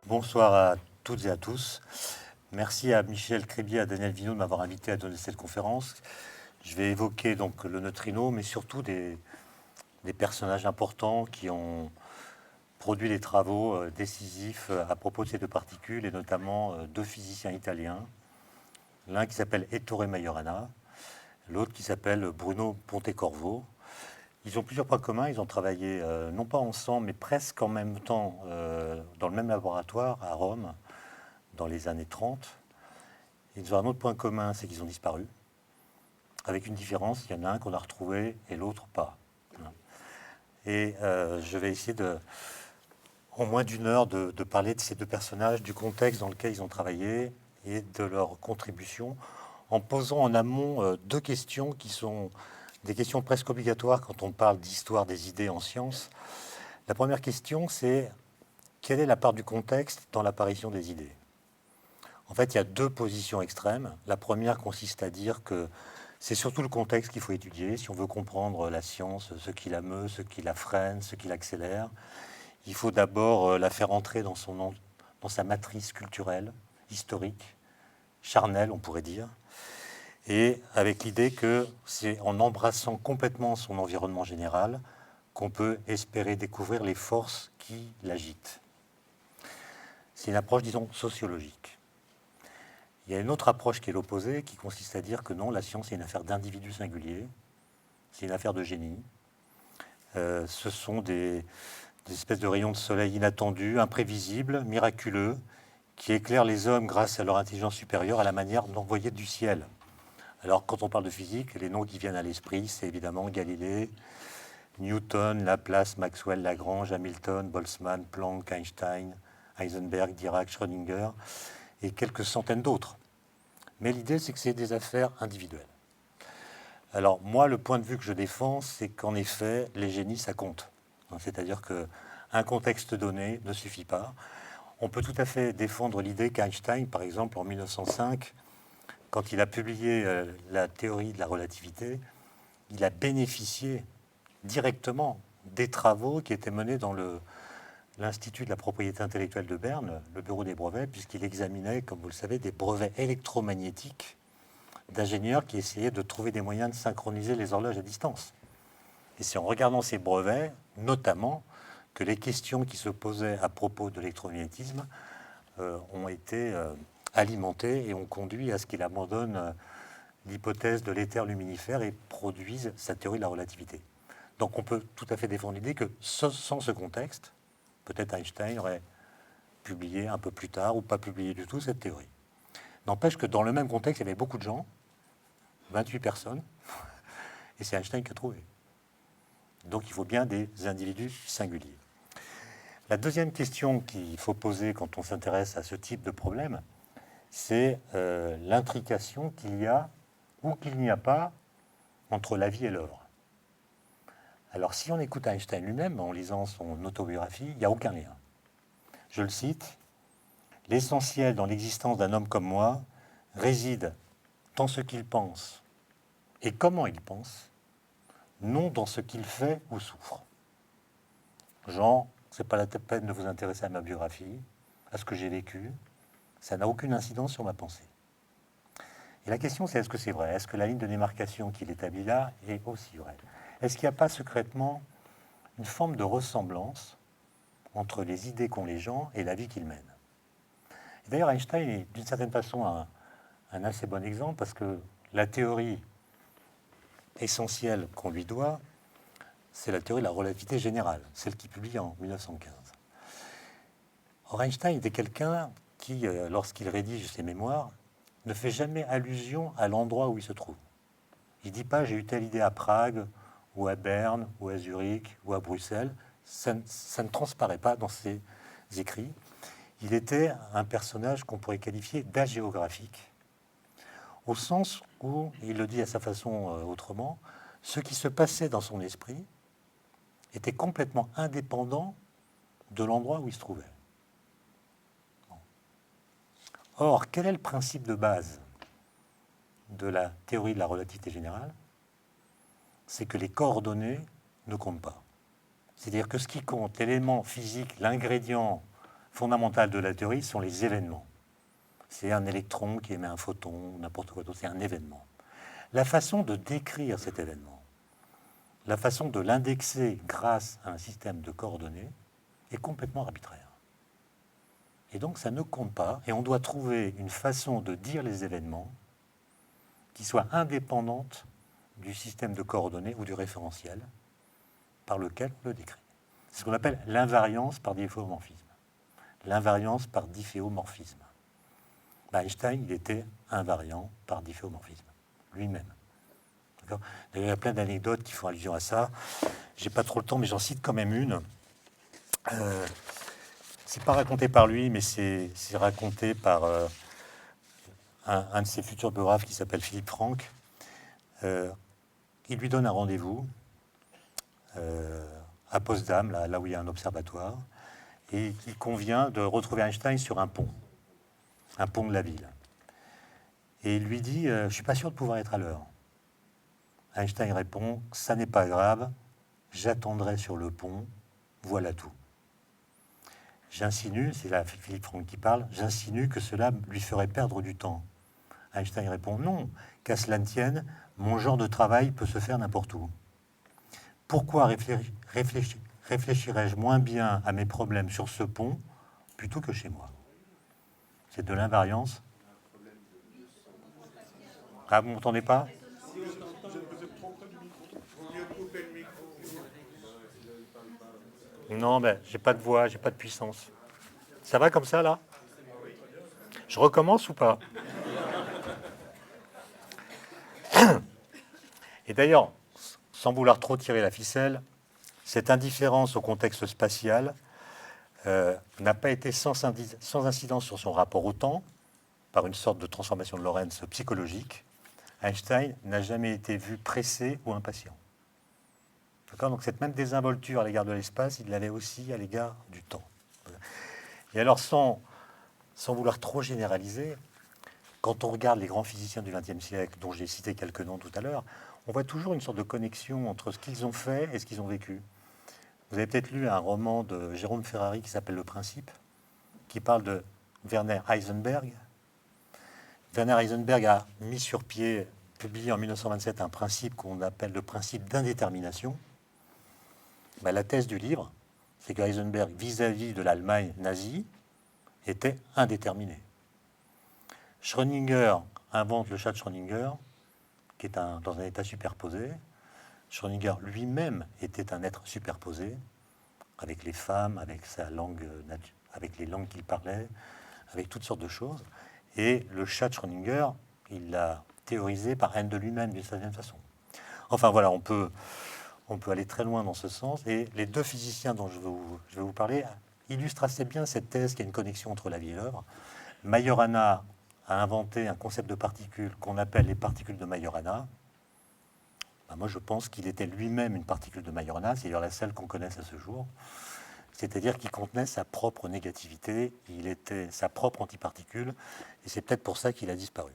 Bonsoir à toutes et à tous. Merci à Michel Crébier et à Daniel Vinaud de m'avoir invité à donner cette conférence. Je vais évoquer donc le neutrino, mais surtout des personnages importants qui ont produit des travaux décisifs à propos de ces deux particules, et notamment deux physiciens italiens. L'un qui s'appelle Ettore Majorana, l'autre qui s'appelle Bruno Pontecorvo. Ils ont plusieurs points communs. Ils ont travaillé non pas ensemble, mais presque en même temps dans le même laboratoire à Rome dans les années 30. Ils ont un autre point commun, c'est qu'ils ont disparu. Avec une différence, il y en a un qu'on a retrouvé et l'autre pas. Et je vais essayer en moins d'une heure de parler de ces deux personnages, du contexte dans lequel ils ont travaillé et de leur contribution, en posant en amont deux questions qui sont des questions presque obligatoires quand on parle d'histoire des idées en sciences. La première question, c'est quelle est la part du contexte dans l'apparition des idées? En fait, il y a deux positions extrêmes. La première consiste à dire que c'est surtout le contexte qu'il faut étudier si on veut comprendre la science, ce qui la meut, ce qui la freine, ce qui l'accélère. Il faut d'abord la faire entrer dans sa matrice culturelle, historique, charnelle, on pourrait dire, et avec l'idée que c'est en embrassant complètement son environnement général qu'on peut espérer découvrir les forces qui l'agitent. C'est une approche, disons, sociologique. Il y a une autre approche qui est l'opposé, qui consiste à dire que non, la science est une affaire d'individus singuliers, c'est une affaire de génie. Ce sont des espèces de rayons de soleil inattendus, imprévisibles, miraculeux, qui éclairent les hommes grâce à leur intelligence supérieure à la manière d'envoyer du ciel. Alors, quand on parle de physique, les noms qui viennent à l'esprit, c'est évidemment Galilée, Newton, Laplace, Maxwell, Lagrange, Hamilton, Boltzmann, Planck, Einstein, Heisenberg, Dirac, Schrödinger, et quelques centaines d'autres. Mais l'idée, c'est que c'est des affaires individuelles. Alors, moi, le point de vue que je défends, c'est qu'en effet, les génies, ça compte. C'est-à-dire qu'un contexte donné ne suffit pas. On peut tout à fait défendre l'idée qu'Einstein, par exemple, en 1905, quand il a publié la théorie de la relativité, il a bénéficié directement des travaux qui étaient menés dans l'Institut de la propriété intellectuelle de Berne, le bureau des brevets, puisqu'il examinait, comme vous le savez, des brevets électromagnétiques d'ingénieurs qui essayaient de trouver des moyens de synchroniser les horloges à distance. Et c'est en regardant ces brevets, notamment, que les questions qui se posaient à propos de l'électromagnétisme ont été alimentées et ont conduit à ce qu'il abandonne l'hypothèse de l'éther luminifère et produise sa théorie de la relativité. Donc on peut tout à fait défendre l'idée que sans ce contexte, peut-être Einstein aurait publié un peu plus tard ou pas publié du tout cette théorie. N'empêche que dans le même contexte, il y avait beaucoup de gens, 28 personnes, et c'est Einstein qui a trouvé. Donc il faut bien des individus singuliers. La deuxième question qu'il faut poser quand on s'intéresse à ce type de problème, c'est l'intrication qu'il y a ou qu'il n'y a pas entre la vie et l'œuvre. Alors si on écoute Einstein lui-même en lisant son autobiographie, il n'y a aucun lien. Je le cite, « L'essentiel dans l'existence d'un homme comme moi réside dans ce qu'il pense et comment il pense, non dans ce qu'il fait ou souffre. » Genre, c'est pas la peine de vous intéresser à ma biographie, à ce que j'ai vécu, ça n'a aucune incidence sur ma pensée. Et la question, c'est est-ce que c'est vrai? Est-ce que la ligne de démarcation qu'il établit là est aussi vraie? Est-ce qu'il n'y a pas secrètement une forme de ressemblance entre les idées qu'ont les gens et la vie qu'ils mènent? Et d'ailleurs, Einstein est d'une certaine façon un assez bon exemple parce que la théorie essentielle qu'on lui doit, c'est la théorie de la relativité générale, celle qu'il publie en 1915. Or, Einstein était quelqu'un qui, lorsqu'il rédige ses mémoires, ne fait jamais allusion à l'endroit où il se trouve. Il ne dit pas « j'ai eu telle idée à Prague, ou à Berne, ou à Zurich, ou à Bruxelles ». Ça ne transparaît pas dans ses écrits. Il était un personnage qu'on pourrait qualifier d'agéographique, au sens où, il le dit à sa façon autrement, ce qui se passait dans son esprit était complètement indépendant de l'endroit où il se trouvait. Or, quel est le principe de base de la théorie de la relativité générale? C'est que les coordonnées ne comptent pas. C'est-à-dire que ce qui compte, l'élément physique, l'ingrédient fondamentale de la théorie sont les événements. C'est un électron qui émet un photon, n'importe quoi d'autre, c'est un événement. La façon de décrire cet événement, la façon de l'indexer grâce à un système de coordonnées est complètement arbitraire. Et donc ça ne compte pas, et on doit trouver une façon de dire les événements qui soit indépendante du système de coordonnées ou du référentiel par lequel on le décrit. C'est ce qu'on appelle l'invariance par difféomorphisme. L'invariance par difféomorphisme. Einstein, il était invariant par difféomorphisme, lui-même. D'ailleurs, il y a plein d'anecdotes qui font allusion à ça. Je n'ai pas trop le temps, mais j'en cite quand même une. C'est pas raconté par lui, mais c'est raconté par un de ses futurs biographes qui s'appelle Philippe Franck. Il lui donne un rendez-vous à Potsdam, là où il y a un observatoire, et il convient de retrouver Einstein sur un pont de la ville. Et il lui dit, je ne suis pas sûr de pouvoir être à l'heure. Einstein répond, ça n'est pas grave, j'attendrai sur le pont, voilà tout. J'insinue, c'est là Philippe Franck qui parle, j'insinue que cela lui ferait perdre du temps. Einstein répond, non, qu'à cela ne tienne, mon genre de travail peut se faire n'importe où. Pourquoi réfléchirais-je moins bien à mes problèmes sur ce pont plutôt que chez moi? C'est de l'invariance. Ah, vous m'entendez pas? Non, ben, j'ai pas de voix, j'ai pas de puissance. Ça va comme ça, là? Je recommence ou pas? Et d'ailleurs, sans vouloir trop tirer la ficelle, cette indifférence au contexte spatial n'a pas été sans incidence sur son rapport au temps, par une sorte de transformation de Lorentz psychologique. Einstein n'a jamais été vu pressé ou impatient. Donc cette même désinvolture à l'égard de l'espace, il l'avait aussi à l'égard du temps. Et alors, sans vouloir trop généraliser, quand on regarde les grands physiciens du XXe siècle, dont j'ai cité quelques noms tout à l'heure, on voit toujours une sorte de connexion entre ce qu'ils ont fait et ce qu'ils ont vécu. Vous avez peut-être lu un roman de Jérôme Ferrari qui s'appelle Le Principe, qui parle de Werner Heisenberg. Werner Heisenberg a mis sur pied, publié en 1927, un principe qu'on appelle le principe d'indétermination. La thèse du livre, c'est que Heisenberg, vis-à-vis de l'Allemagne nazie, était indéterminé. Schrödinger invente le chat de Schrödinger, qui est dans un état superposé. Schrödinger lui-même était un être superposé, avec les femmes, avec sa langue, avec les langues qu'il parlait, avec toutes sortes de choses. Et le chat de Schrödinger, il l'a théorisé par haine de lui-même d'une certaine façon. Enfin voilà, on peut aller très loin dans ce sens. Et les deux physiciens dont je vais vous parler illustrent assez bien cette thèse qu'il y a une connexion entre la vie et l'œuvre. Majorana a inventé un concept de particules qu'on appelle les particules de Majorana. Moi, je pense qu'il était lui-même une particule de Majorana, c'est-à-dire la seule qu'on connaisse à ce jour. C'est-à-dire qu'il contenait sa propre négativité, il était sa propre antiparticule, et c'est peut-être pour ça qu'il a disparu.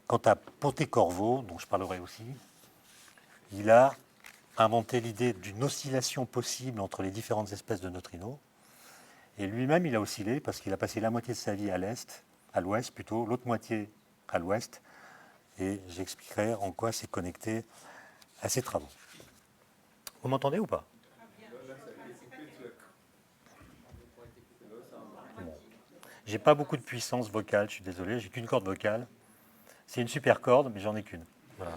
Quant à Pontecorvo, dont je parlerai aussi, il a inventé l'idée d'une oscillation possible entre les différentes espèces de neutrinos, et lui-même, il a oscillé parce qu'il a passé la moitié de sa vie à l'ouest plutôt, l'autre moitié à l'ouest, et j'expliquerai en quoi c'est connecté à ses travaux. Vous m'entendez ou pas? Bon. J'ai pas beaucoup de puissance vocale, je suis désolé, j'ai qu'une corde vocale. C'est une super corde, mais j'en ai qu'une. Voilà.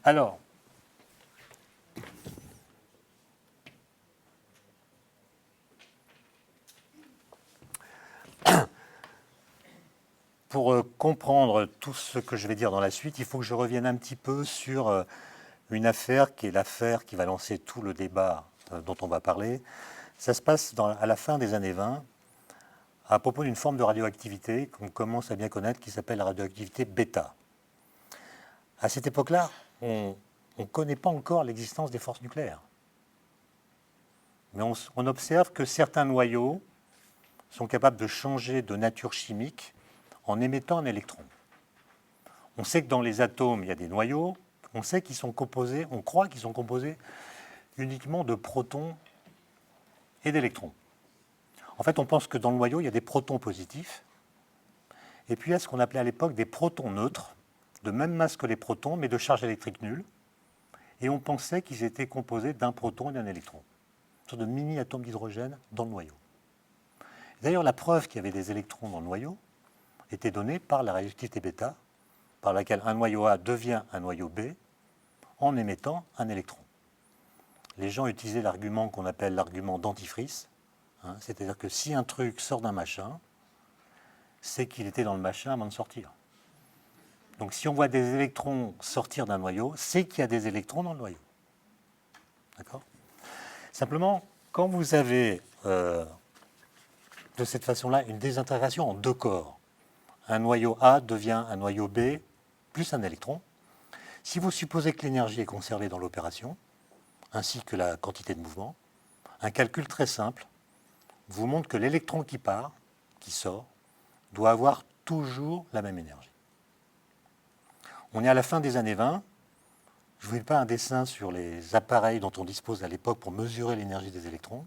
Alors, pour comprendre tout ce que je vais dire dans la suite, il faut que je revienne un petit peu sur une affaire qui est l'affaire qui va lancer tout le débat dont on va parler. Ça se passe à la fin des années 20, à propos d'une forme de radioactivité qu'on commence à bien connaître, qui s'appelle la radioactivité bêta. À cette époque-là, on ne connaît pas encore l'existence des forces nucléaires. Mais on observe que certains noyaux sont capables de changer de nature chimique en émettant un électron. On sait que dans les atomes, il y a des noyaux, on sait qu'ils sont composés, on croit qu'ils sont composés uniquement de protons et d'électrons. En fait, on pense que dans le noyau, il y a des protons positifs, et puis il y a ce qu'on appelait à l'époque des protons neutres, de même masse que les protons, mais de charge électrique nulle, et on pensait qu'ils étaient composés d'un proton et d'un électron, une sorte de mini-atome d'hydrogène dans le noyau. D'ailleurs, la preuve qu'il y avait des électrons dans le noyau était donnée par la radioactivité bêta, par laquelle un noyau A devient un noyau B en émettant un électron. Les gens utilisaient l'argument qu'on appelle l'argument dentifrice, hein, c'est-à-dire que si un truc sort d'un machin, c'est qu'il était dans le machin avant de sortir. Donc si on voit des électrons sortir d'un noyau, c'est qu'il y a des électrons dans le noyau. D'accord ? Simplement, quand vous avez de cette façon-là une désintégration en deux corps, un noyau A devient un noyau B plus un électron. Si vous supposez que l'énergie est conservée dans l'opération, ainsi que la quantité de mouvement, un calcul très simple vous montre que l'électron qui part, qui sort, doit avoir toujours la même énergie. On est à la fin des années 20. Je ne vous fais pas un dessin sur les appareils dont on dispose à l'époque pour mesurer l'énergie des électrons,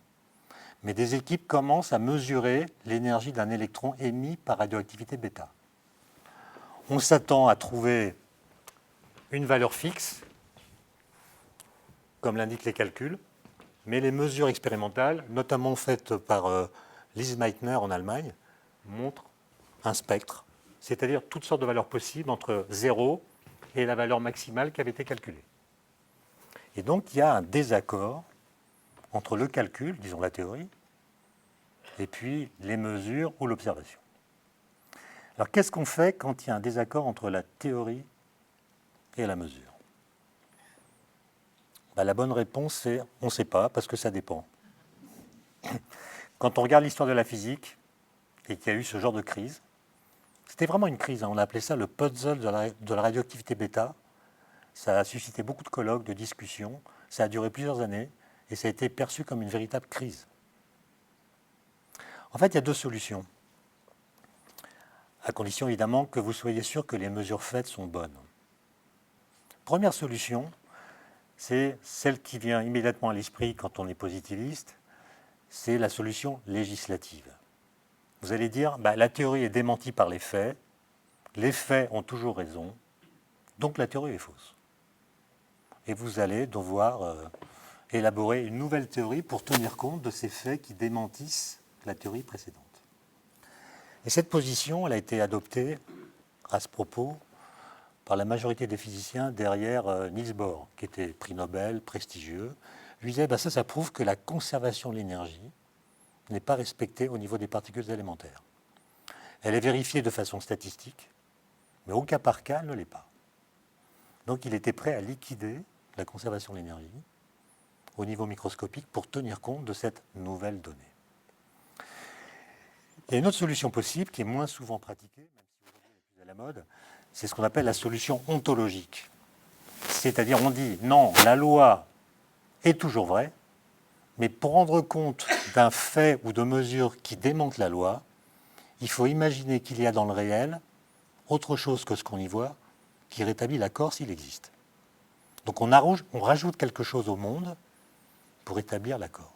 mais des équipes commencent à mesurer l'énergie d'un électron émis par radioactivité bêta. On s'attend à trouver une valeur fixe, comme l'indiquent les calculs, mais les mesures expérimentales, notamment faites par Lise Meitner en Allemagne, montrent un spectre, c'est-à-dire toutes sortes de valeurs possibles entre 0 et la valeur maximale qui avait été calculée. Et donc il y a un désaccord entre le calcul, disons la théorie, et puis les mesures ou l'observation. Alors qu'est-ce qu'on fait quand il y a un désaccord entre la théorie et la mesure ? La bonne réponse, c'est on ne sait pas, parce que ça dépend. Quand on regarde l'histoire de la physique, et qu'il y a eu ce genre de crise, c'était vraiment une crise, hein. On a appelé ça le puzzle de la radioactivité bêta. Ça a suscité beaucoup de colloques, de discussions, ça a duré plusieurs années, et ça a été perçu comme une véritable crise. En fait, il y a deux solutions, à condition évidemment que vous soyez sûr que les mesures faites sont bonnes. Première solution, c'est celle qui vient immédiatement à l'esprit quand on est positiviste, c'est la solution législative. Vous allez dire, la théorie est démentie par les faits ont toujours raison, donc la théorie est fausse. Et vous allez devoir élaborer une nouvelle théorie pour tenir compte de ces faits qui démentissent la théorie précédente. Et cette position, elle a été adoptée à ce propos par la majorité des physiciens derrière Niels Bohr, qui était prix Nobel, prestigieux. Lui disait, ça prouve que la conservation de l'énergie n'est pas respectée au niveau des particules élémentaires. Elle est vérifiée de façon statistique, mais au cas par cas, elle ne l'est pas. Donc il était prêt à liquider la conservation de l'énergie au niveau microscopique pour tenir compte de cette nouvelle donnée. Il y a une autre solution possible qui est moins souvent pratiquée, même si aujourd'hui elle est plus à la mode, c'est ce qu'on appelle la solution ontologique. C'est-à-dire on dit non, la loi est toujours vraie, mais pour rendre compte d'un fait ou de mesure qui démente la loi, il faut imaginer qu'il y a dans le réel autre chose que ce qu'on y voit qui rétablit l'accord s'il existe. Donc on rajoute quelque chose au monde pour établir l'accord.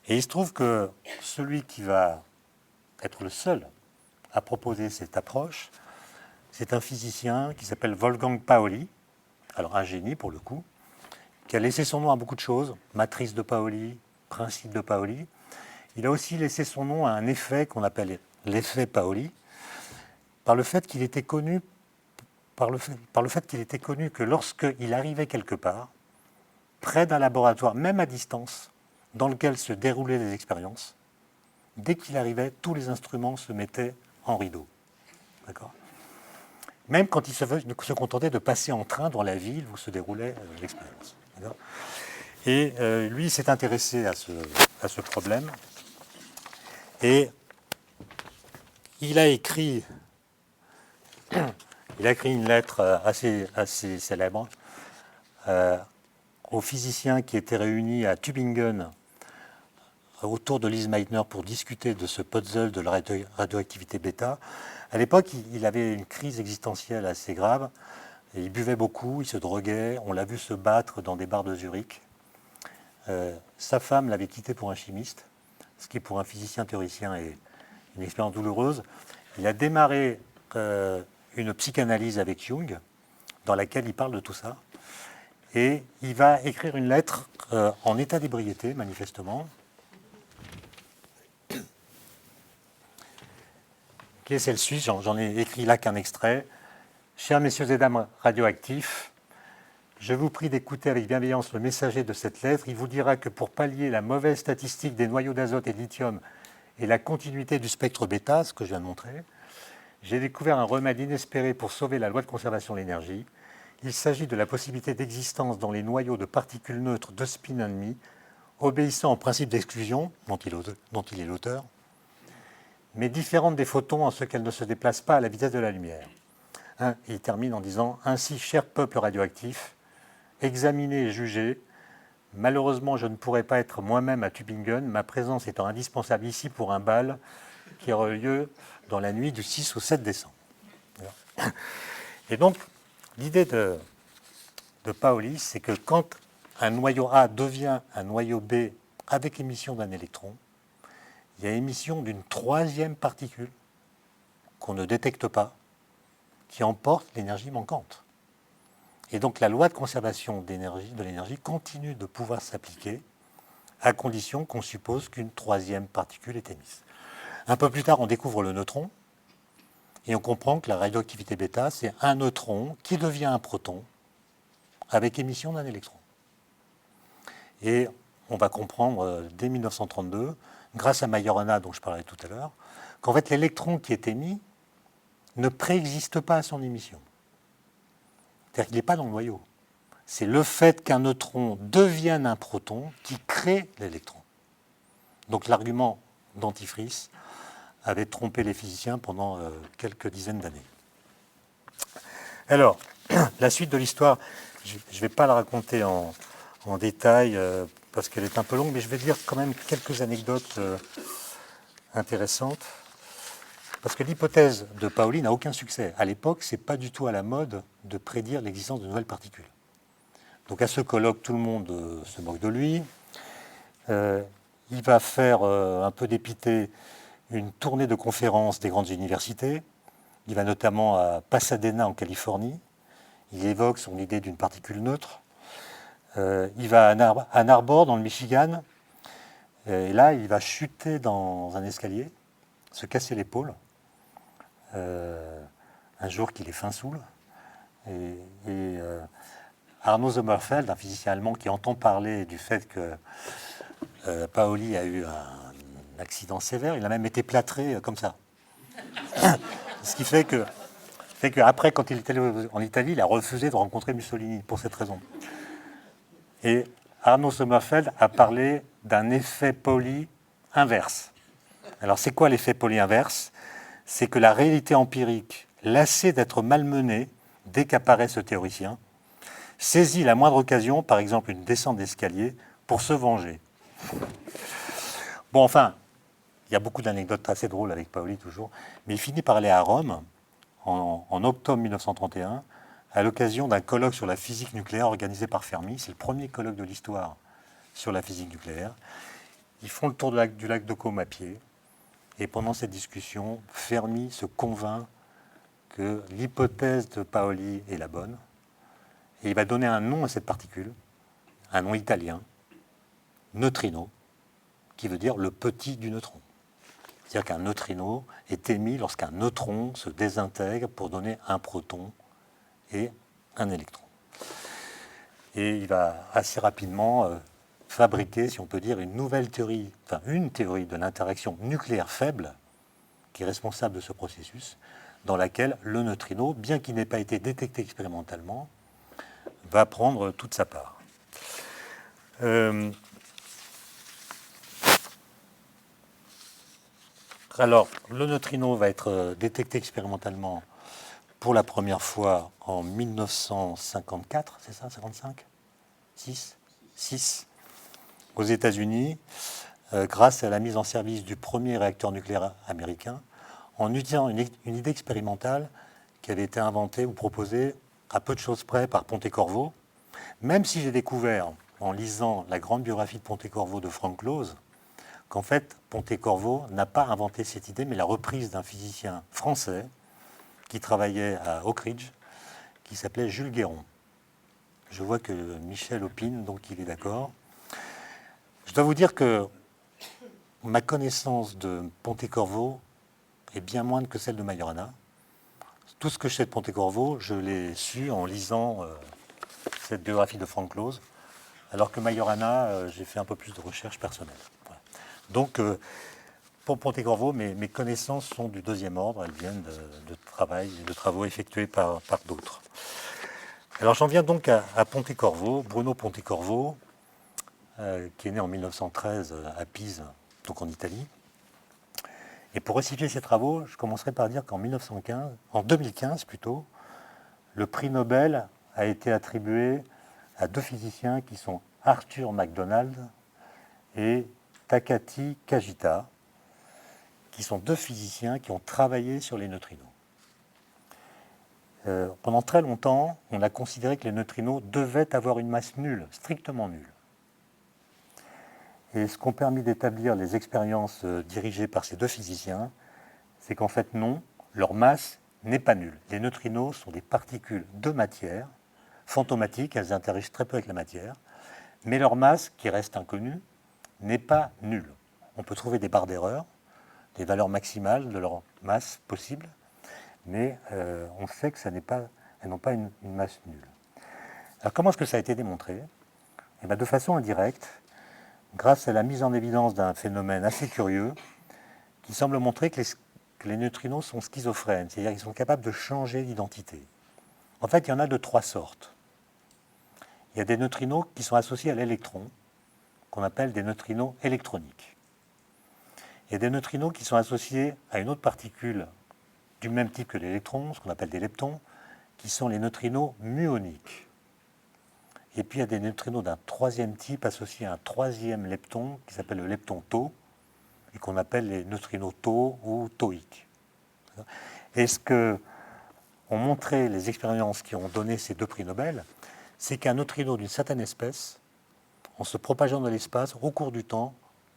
Et il se trouve que celui qui va être le seul à proposer cette approche, c'est un physicien qui s'appelle Wolfgang Pauli, alors un génie pour le coup, qui a laissé son nom à beaucoup de choses, matrice de Pauli, principe de Pauli. Il a aussi laissé son nom à un effet qu'on appelle l'effet Pauli, par le fait qu'il était connu que lorsqu'il arrivait quelque part, près d'un laboratoire, même à distance, dans lequel se déroulaient les expériences, dès qu'il arrivait, tous les instruments se mettaient en rideau. D'accord ? Même quand il se contentait de passer en train dans la ville où se déroulait l'expérience. D'accord ? Et lui s'est intéressé à ce problème. Et il a écrit une lettre assez célèbre aux physiciens qui étaient réunis à Tübingen autour de Lise Meitner pour discuter de ce puzzle de la radioactivité bêta. À l'époque, il avait une crise existentielle assez grave. Et il buvait beaucoup, il se droguait. On l'a vu se battre dans des bars de Zurich. Sa femme l'avait quitté pour un chimiste. ce qui pour un physicien théoricien est une expérience douloureuse. Il a démarré une psychanalyse avec Jung, dans laquelle il parle de tout ça. Et il va écrire une lettre en état d'ébriété, manifestement, qui est celle-ci. J'en ai écrit là qu'un extrait. Chers messieurs et dames radioactifs, je vous prie d'écouter avec bienveillance le messager de cette lettre. Il vous dira que pour pallier la mauvaise statistique des noyaux d'azote et de lithium et la continuité du spectre bêta, ce que je viens de montrer, j'ai découvert un remède inespéré pour sauver la loi de conservation de l'énergie. Il s'agit de la possibilité d'existence dans les noyaux de particules neutres de spin et demi, obéissant au principe d'exclusion, dont il est l'auteur, mais différente des photons en ce qu'elles ne se déplacent pas à la vitesse de la lumière. Il termine en disant « Ainsi, cher peuple radioactif, examinez et jugez. Malheureusement, je ne pourrai pas être moi-même à Tübingen, ma présence étant indispensable ici pour un bal qui aura lieu dans la nuit du 6 au 7 décembre. » Et donc, l'idée de Pauli, c'est que quand un noyau A devient un noyau B avec émission d'un électron, il y a émission d'une troisième particule qu'on ne détecte pas, qui emporte l'énergie manquante. Et donc la loi de conservation de l'énergie continue de pouvoir s'appliquer à condition qu'on suppose qu'une troisième particule est émise. Un peu plus tard, on découvre le neutron et on comprend que la radioactivité bêta, c'est un neutron qui devient un proton avec émission d'un électron. Et on va comprendre dès 1932, grâce à Majorana dont je parlais tout à l'heure, qu'en fait l'électron qui est émis ne préexiste pas à son émission. C'est-à-dire qu'il n'est pas dans le noyau. C'est le fait qu'un neutron devienne un proton qui crée l'électron. Donc l'argument d'Antifrice avait trompé les physiciens pendant quelques dizaines d'années. Alors, la suite de l'histoire, je ne vais pas la raconter en détail parce qu'elle est un peu longue, mais je vais dire quand même quelques anecdotes intéressantes. Parce que l'hypothèse de Pauli n'a aucun succès. À l'époque, ce n'est pas du tout à la mode de prédire l'existence de nouvelles particules. Donc à ce colloque, tout le monde se moque de lui. Il va faire, un peu dépité, une tournée de conférences des grandes universités. Il va notamment à Pasadena, en Californie. Il évoque son idée d'une particule neutre. Il va à Ann Arbor, dans le Michigan. Et là, il va chuter dans un escalier, se casser l'épaule. Un jour qu'il est fin saoul. Et Arno Sommerfeld, un physicien allemand qui entend parler du fait que Pauli a eu un accident sévère, il a même été plâtré comme ça. Ce qui fait qu'après, quand il était en Italie, il a refusé de rencontrer Mussolini pour cette raison. Et Arno Sommerfeld a parlé d'un effet Pauli inverse. Alors c'est quoi l'effet Pauli inverse ? C'est que la réalité empirique, lassée d'être malmenée dès qu'apparaît ce théoricien, saisit la moindre occasion, par exemple une descente d'escalier, pour se venger. Bon, enfin, il y a beaucoup d'anecdotes assez drôles avec Pauli toujours, mais il finit par aller à Rome en octobre 1931, à l'occasion d'un colloque sur la physique nucléaire organisé par Fermi. C'est le premier colloque de l'histoire sur la physique nucléaire. Ils font le tour du lac de Côme à pied. Et pendant cette discussion, Fermi se convainc que l'hypothèse de Pauli est la bonne. Et il va donner un nom à cette particule, un nom italien, neutrino, qui veut dire le petit du neutron. C'est-à-dire qu'un neutrino est émis lorsqu'un neutron se désintègre pour donner un proton et un électron. Et il va assez rapidement fabriquer, si on peut dire, une nouvelle théorie, enfin une théorie de l'interaction nucléaire faible qui est responsable de ce processus, dans laquelle le neutrino, bien qu'il n'ait pas été détecté expérimentalement, va prendre toute sa part. Alors, le neutrino va être détecté expérimentalement pour la première fois en 1954, c'est ça, 55 6 aux États-Unis, grâce à la mise en service du premier réacteur nucléaire américain, en utilisant une idée expérimentale qui avait été inventée ou proposée à peu de choses près par Pontecorvo, même si j'ai découvert, en lisant la grande biographie de Pontecorvo de Frank Close, qu'en fait, Pontécorvo n'a pas inventé cette idée, mais la reprise d'un physicien français qui travaillait à Oak Ridge, qui s'appelait Jules Guéron. Je vois que Michel opine, donc il est d'accord. Je dois vous dire que ma connaissance de Pontécorvo est bien moindre que celle de Majorana. Tout ce que je sais de Pontécorvo, je l'ai su en lisant cette biographie de Frank Close, alors que Majorana, j'ai fait un peu plus de recherche personnelle. Voilà. Donc, pour Pontécorvo, mes connaissances sont du deuxième ordre, elles viennent de travaux effectués par d'autres. Alors j'en viens donc à Pontécorvo, Bruno Pontécorvo, qui est né en 1913 à Pise, donc en Italie. Et pour resituer ses travaux, je commencerai par dire en 2015 plutôt, le prix Nobel a été attribué à deux physiciens qui sont Arthur MacDonald et Takati Kajita, qui sont deux physiciens qui ont travaillé sur les neutrinos. Pendant très longtemps, on a considéré que les neutrinos devaient avoir une masse nulle, strictement nulle. Et ce qu'ont permis d'établir les expériences dirigées par ces deux physiciens, c'est qu'en fait non, leur masse n'est pas nulle. Les neutrinos sont des particules de matière, fantomatiques, elles interagissent très peu avec la matière, mais leur masse, qui reste inconnue, n'est pas nulle. On peut trouver des barres d'erreur, des valeurs maximales de leur masse possible, mais on sait que elles n'ont pas une masse nulle. Alors comment est-ce que ça a été démontré? Eh bien, de façon indirecte, grâce à la mise en évidence d'un phénomène assez curieux qui semble montrer que les neutrinos sont schizophrènes, c'est-à-dire qu'ils sont capables de changer d'identité. En fait, il y en a de trois sortes. Il y a des neutrinos qui sont associés à l'électron, qu'on appelle des neutrinos électroniques. Il y a des neutrinos qui sont associés à une autre particule du même type que l'électron, ce qu'on appelle des leptons, qui sont les neutrinos muoniques. Et puis il y a des neutrinos d'un troisième type associés à un troisième lepton qui s'appelle le lepton tau et qu'on appelle les neutrinos tau ou tauiques. Et ce que ont montré les expériences qui ont donné ces deux prix Nobel, c'est qu'un neutrino d'une certaine espèce, en se propageant dans l'espace, au cours du temps,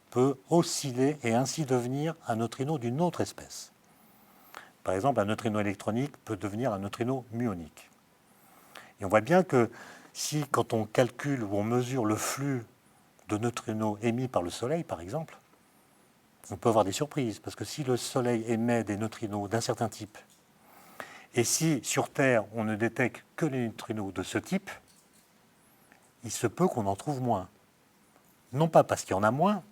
peut osciller et ainsi devenir un neutrino d'une autre espèce. Par exemple, un neutrino électronique peut devenir un neutrino muonique. Et on voit bien que si, quand on calcule ou on mesure le flux de neutrinos émis par le Soleil, par exemple, on peut avoir des surprises, parce que si le Soleil émet des neutrinos d'un certain type, et si sur Terre on ne détecte que les neutrinos de ce type, il se peut qu'on en trouve moins. Non pas parce qu'il y en a moins,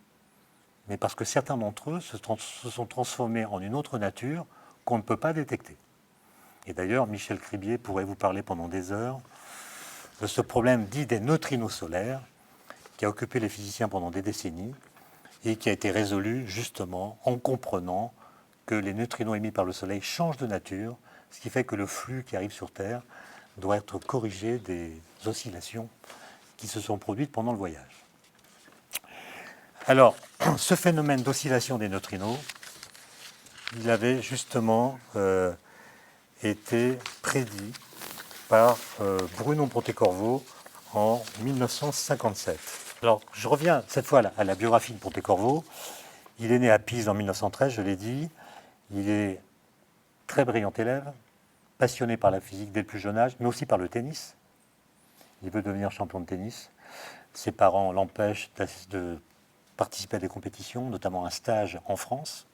mais parce que certains d'entre eux se sont transformés en une autre nature qu'on ne peut pas détecter. Et d'ailleurs, Michel Cribier pourrait vous parler pendant des heures de ce problème dit des neutrinos solaires, qui a occupé les physiciens pendant des décennies et qui a été résolu justement en comprenant que les neutrinos émis par le Soleil changent de nature, ce qui fait que le flux qui arrive sur Terre doit être corrigé des oscillations qui se sont produites pendant le voyage. Alors, ce phénomène d'oscillation des neutrinos, il avait justement été prédit par Bruno Pontécorvo en 1957. Alors, je reviens cette fois à la biographie de Pontécorvo. Il est né à Pise en 1913, je l'ai dit. Il est très brillant élève, passionné par la physique dès le plus jeune âge, mais aussi par le tennis. Il veut devenir champion de tennis. Ses parents l'empêchent de participer à des compétitions, notamment un stage en France.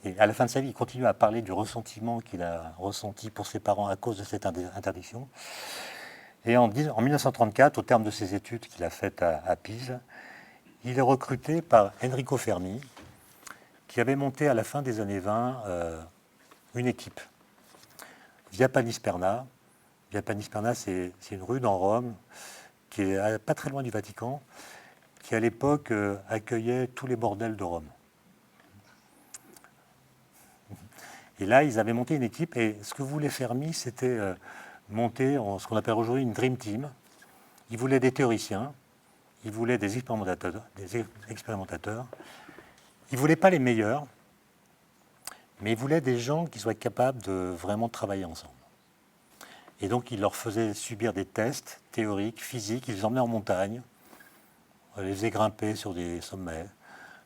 Et à la fin de sa vie, il continue à parler du ressentiment qu'il a ressenti pour ses parents à cause de cette interdiction. Et en 1934, au terme de ses études qu'il a faites à Pise, il est recruté par Enrico Fermi, qui avait monté à la fin des années 20 une équipe. Via Panisperna. Via Panisperna, c'est une rue dans Rome, qui est pas très loin du Vatican, qui à l'époque accueillait tous les bordels de Rome. Et là, ils avaient monté une équipe, et ce que voulait Fermi, c'était monter ce qu'on appelle aujourd'hui une Dream Team. Ils voulaient des théoriciens, ils voulaient des expérimentateurs. Ils ne voulaient pas les meilleurs, mais ils voulaient des gens qui soient capables de vraiment travailler ensemble. Et donc, ils leur faisaient subir des tests théoriques, physiques, ils les emmenaient en montagne, les faisaient grimper sur des sommets,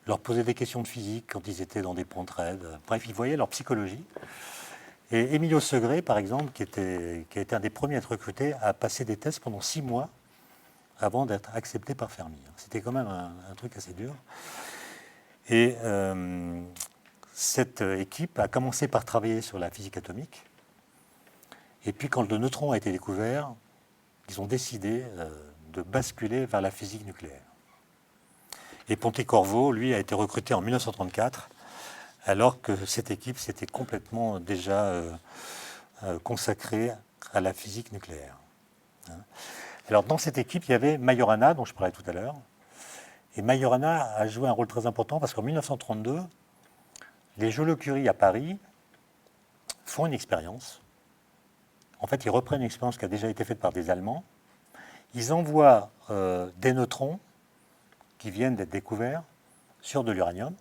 leur poser des questions de physique quand ils étaient dans des ponts raides. Bref, il voyait leur psychologie. Et Emilio Segré, par exemple, qui a été un des premiers à être recruté, a passé des tests pendant 6 mois avant d'être accepté par Fermi. C'était quand même un truc assez dur. Et cette équipe a commencé par travailler sur la physique atomique. Et puis quand le neutron a été découvert, ils ont décidé de basculer vers la physique nucléaire. Et Pontecorvo, lui, a été recruté en 1934, alors que cette équipe s'était complètement déjà consacrée à la physique nucléaire. Alors dans cette équipe, il y avait Majorana, dont je parlais tout à l'heure. Et Majorana a joué un rôle très important parce qu'en 1932, les Joliot-Curie à Paris font une expérience. En fait, ils reprennent une expérience qui a déjà été faite par des Allemands. Ils envoient des neutrons qui viennent d'être découverts sur de l'uranium.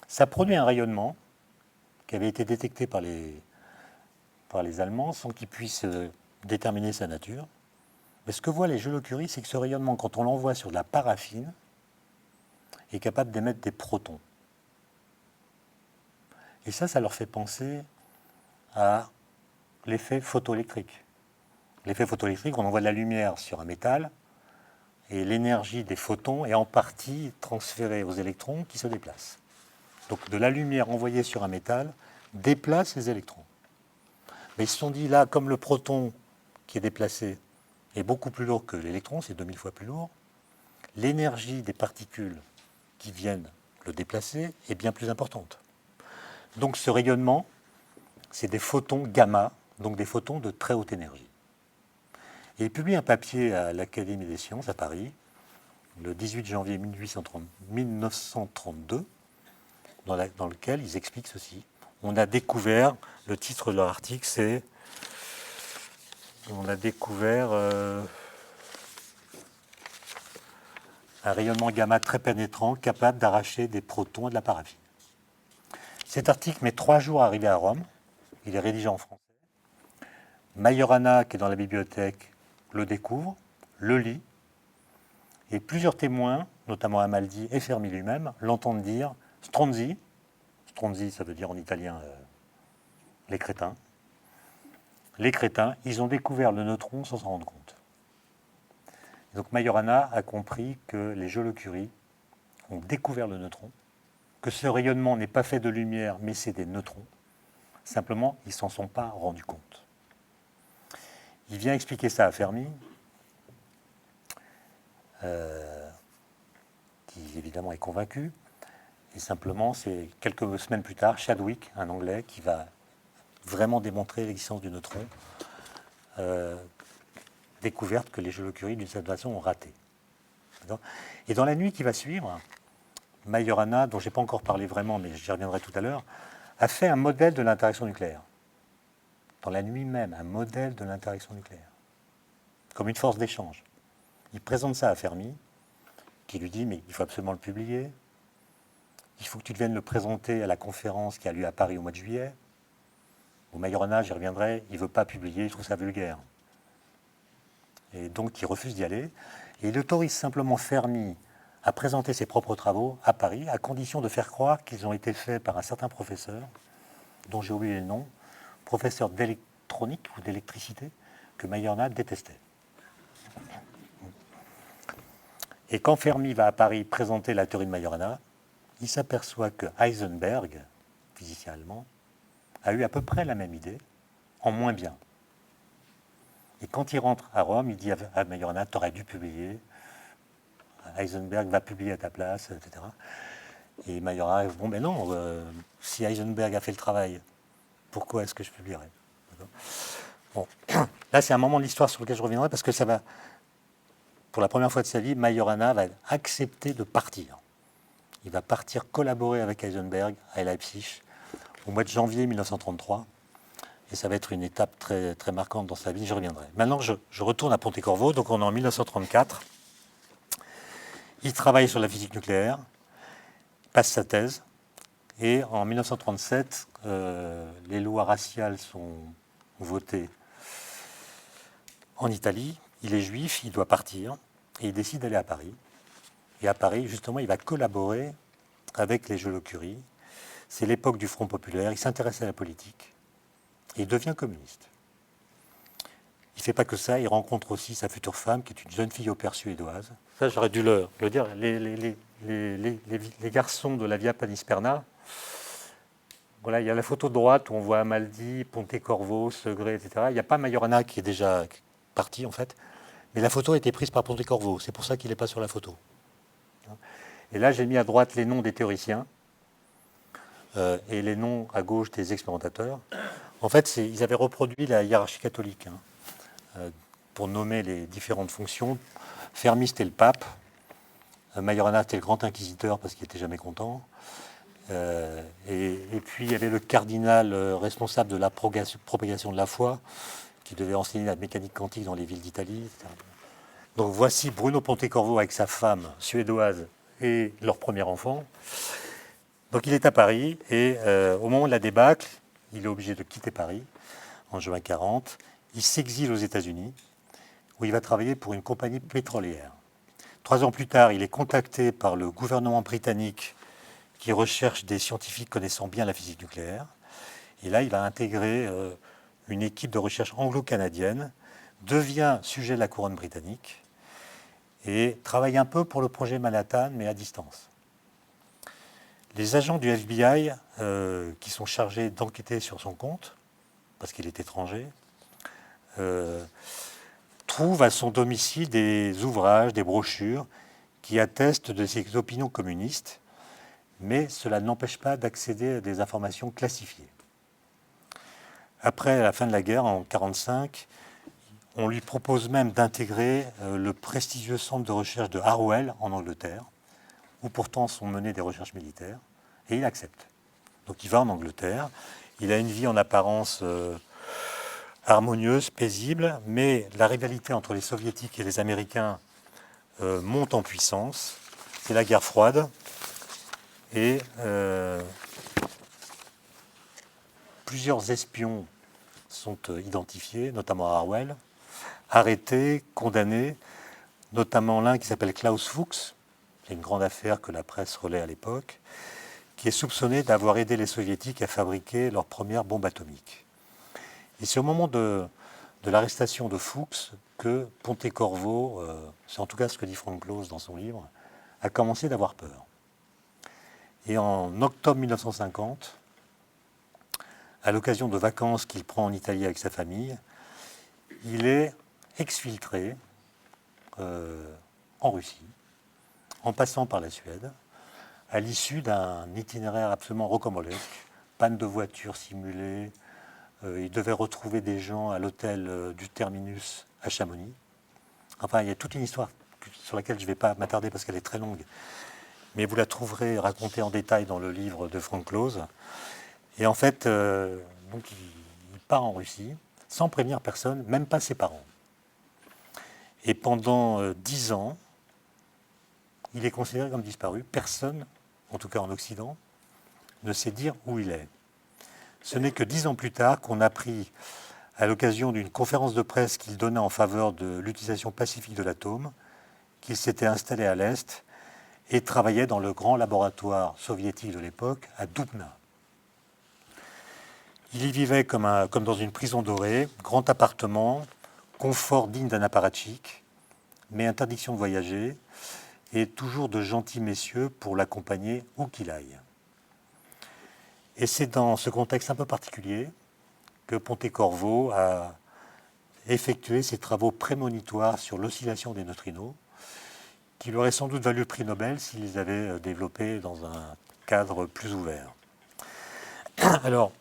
Ça produit un rayonnement qui avait été détecté par les Allemands sans qu'ils puissent déterminer sa nature. Mais ce que voient les Joliot-Curie, c'est que ce rayonnement, quand on l'envoie sur de la paraffine, est capable d'émettre des protons. Et ça leur fait penser à l'effet photoélectrique. L'effet photoélectrique, on envoie de la lumière sur un métal, et l'énergie des photons est en partie transférée aux électrons qui se déplacent. Donc de la lumière envoyée sur un métal déplace les électrons. Mais ils se sont dit là, comme le proton qui est déplacé est beaucoup plus lourd que l'électron, c'est 2000 fois plus lourd, l'énergie des particules qui viennent le déplacer est bien plus importante. Donc ce rayonnement, c'est des photons gamma, donc des photons de très haute énergie. Et il publie un papier à l'Académie des sciences à Paris, le 18 janvier 1932, dans lequel ils expliquent ceci. On a découvert, le titre de leur article, c'est on a découvert un rayonnement gamma très pénétrant capable d'arracher des protons à de la paraffine. Cet article met 3 jours à arriver à Rome. Il est rédigé en français. Majorana, qui est dans la bibliothèque, le découvre, le lit, et plusieurs témoins, notamment Amaldi et Fermi lui-même, l'entendent dire Stronzi. Stronzi, ça veut dire en italien les crétins. Les crétins, ils ont découvert le neutron sans s'en rendre compte. Et donc Majorana a compris que les Joliot-Curie ont découvert le neutron, que ce rayonnement n'est pas fait de lumière, mais c'est des neutrons. Simplement, ils ne s'en sont pas rendus compte. Il vient expliquer ça à Fermi, qui évidemment est convaincu. Et simplement, c'est quelques semaines plus tard, Chadwick, un Anglais, qui va vraiment démontrer l'existence du neutron, découverte que les Joliot-Curie, d'une certaine façon, ont raté. Et dans la nuit qui va suivre, Majorana, dont je n'ai pas encore parlé vraiment, mais j'y reviendrai tout à l'heure, a fait un modèle de l'interaction nucléaire. Dans la nuit même, un modèle de l'interaction nucléaire, comme une force d'échange. Il présente ça à Fermi, qui lui dit, mais il faut absolument le publier, il faut que tu viennes le présenter à la conférence qui a lieu à Paris au mois de juillet. Au Majorana, j'y reviendrai, il ne veut pas publier, il trouve ça vulgaire. Et donc il refuse d'y aller, et il autorise simplement Fermi à présenter ses propres travaux à Paris, à condition de faire croire qu'ils ont été faits par un certain professeur, dont j'ai oublié le nom, professeur d'électronique ou d'électricité, que Majorana détestait. Et quand Fermi va à Paris présenter la théorie de Majorana, il s'aperçoit que Heisenberg, physicien allemand, a eu à peu près la même idée, en moins bien. Et quand il rentre à Rome, il dit à Majorana, tu aurais dû publier, Heisenberg va publier à ta place, etc. Et Majorana, bon, mais non, si Heisenberg a fait le travail, pourquoi est-ce que je publierais? Bon. Là, c'est un moment de l'histoire sur lequel je reviendrai, parce que ça va, pour la première fois de sa vie, Majorana va accepter de partir. Il va partir collaborer avec Heisenberg à Leipzig au mois de janvier 1933. Et ça va être une étape très, très marquante dans sa vie, j'y reviendrai. Maintenant, je retourne à Pontecorvo, donc on est en 1934. Il travaille sur la physique nucléaire, passe sa thèse, et en 1937, les lois raciales sont votées en Italie. Il est juif, il doit partir, et il décide d'aller à Paris. Et à Paris, justement, il va collaborer avec les Joliot-Curie. C'est l'époque du Front populaire. Il s'intéresse à la politique. Et il devient communiste. Il ne fait pas que ça, il rencontre aussi sa future femme, qui est une jeune fille au père suédoise. Ça, j'aurais dû le dire. Les garçons de la Via Panisperna, voilà, il y a la photo de droite où on voit Amaldi, Pontecorvo, Segré, etc. Il n'y a pas Majorana qui est déjà parti, en fait. Mais la photo a été prise par Pontecorvo. C'est pour ça qu'il n'est pas sur la photo. Et là, j'ai mis à droite les noms des théoriciens et les noms à gauche des expérimentateurs. En fait, ils avaient reproduit la hiérarchie catholique pour nommer les différentes fonctions. Fermi, c'était le pape. Majorana, c'était le grand inquisiteur parce qu'il n'était jamais content. Et puis, il y avait le cardinal responsable de la propagation de la foi qui devait enseigner la mécanique quantique dans les villes d'Italie. Donc, voici Bruno Pontecorvo avec sa femme suédoise et leur premier enfant. Donc, il est à Paris et au moment de la débâcle, il est obligé de quitter Paris en juin 1940. Il s'exile aux États-Unis où il va travailler pour une compagnie pétrolière. 3 ans plus tard, il est contacté par le gouvernement britannique qui recherche des scientifiques connaissant bien la physique nucléaire. Et là, il va intégrer une équipe de recherche anglo-canadienne, devient sujet de la couronne britannique et travaille un peu pour le projet Manhattan, mais à distance. Les agents du FBI qui sont chargés d'enquêter sur son compte, parce qu'il est étranger, trouvent à son domicile des ouvrages, des brochures qui attestent de ses opinions communistes, mais cela n'empêche pas d'accéder à des informations classifiées. Après la fin de la guerre, en 1945, on lui propose même d'intégrer le prestigieux centre de recherche de Harwell, en Angleterre, où pourtant sont menées des recherches militaires, et il accepte. Donc il va en Angleterre, il a une vie en apparence harmonieuse, paisible, mais la rivalité entre les soviétiques et les américains monte en puissance. C'est la guerre froide, et plusieurs espions sont identifiés, notamment à Harwell, arrêtés, condamnés, notamment l'un qui s'appelle Klaus Fuchs, c'est une grande affaire que la presse relaie à l'époque, qui est soupçonné d'avoir aidé les soviétiques à fabriquer leur première bombe atomique. Et c'est au moment de l'arrestation de Fuchs que Pontecorvo, c'est en tout cas ce que dit Frank Close dans son livre, a commencé d'avoir peur. Et en octobre 1950, à l'occasion de vacances qu'il prend en Italie avec sa famille, il est exfiltré en Russie, en passant par la Suède, à l'issue d'un itinéraire absolument rocambolesque, panne de voiture simulée. Il devait retrouver des gens à l'hôtel du Terminus à Chamonix. Enfin, il y a toute une histoire sur laquelle je ne vais pas m'attarder parce qu'elle est très longue, mais vous la trouverez racontée en détail dans le livre de Frank Close. Et en fait, donc il part en Russie sans prévenir personne, même pas ses parents. Et pendant 10 ans, il est considéré comme disparu. Personne, en tout cas en Occident, ne sait dire où il est. Ce n'est que 10 ans plus tard qu'on apprit, à l'occasion d'une conférence de presse qu'il donnait en faveur de l'utilisation pacifique de l'atome, qu'il s'était installé à l'Est et travaillait dans le grand laboratoire soviétique de l'époque, à Doubna. Il y vivait comme dans une prison dorée, grand appartement, confort digne d'un apparatchik, mais interdiction de voyager, et toujours de gentils messieurs pour l'accompagner où qu'il aille. Et c'est dans ce contexte un peu particulier que Pontecorvo a effectué ses travaux prémonitoires sur l'oscillation des neutrinos, qui lui auraient sans doute valu le prix Nobel s'il les avait développés dans un cadre plus ouvert. Alors,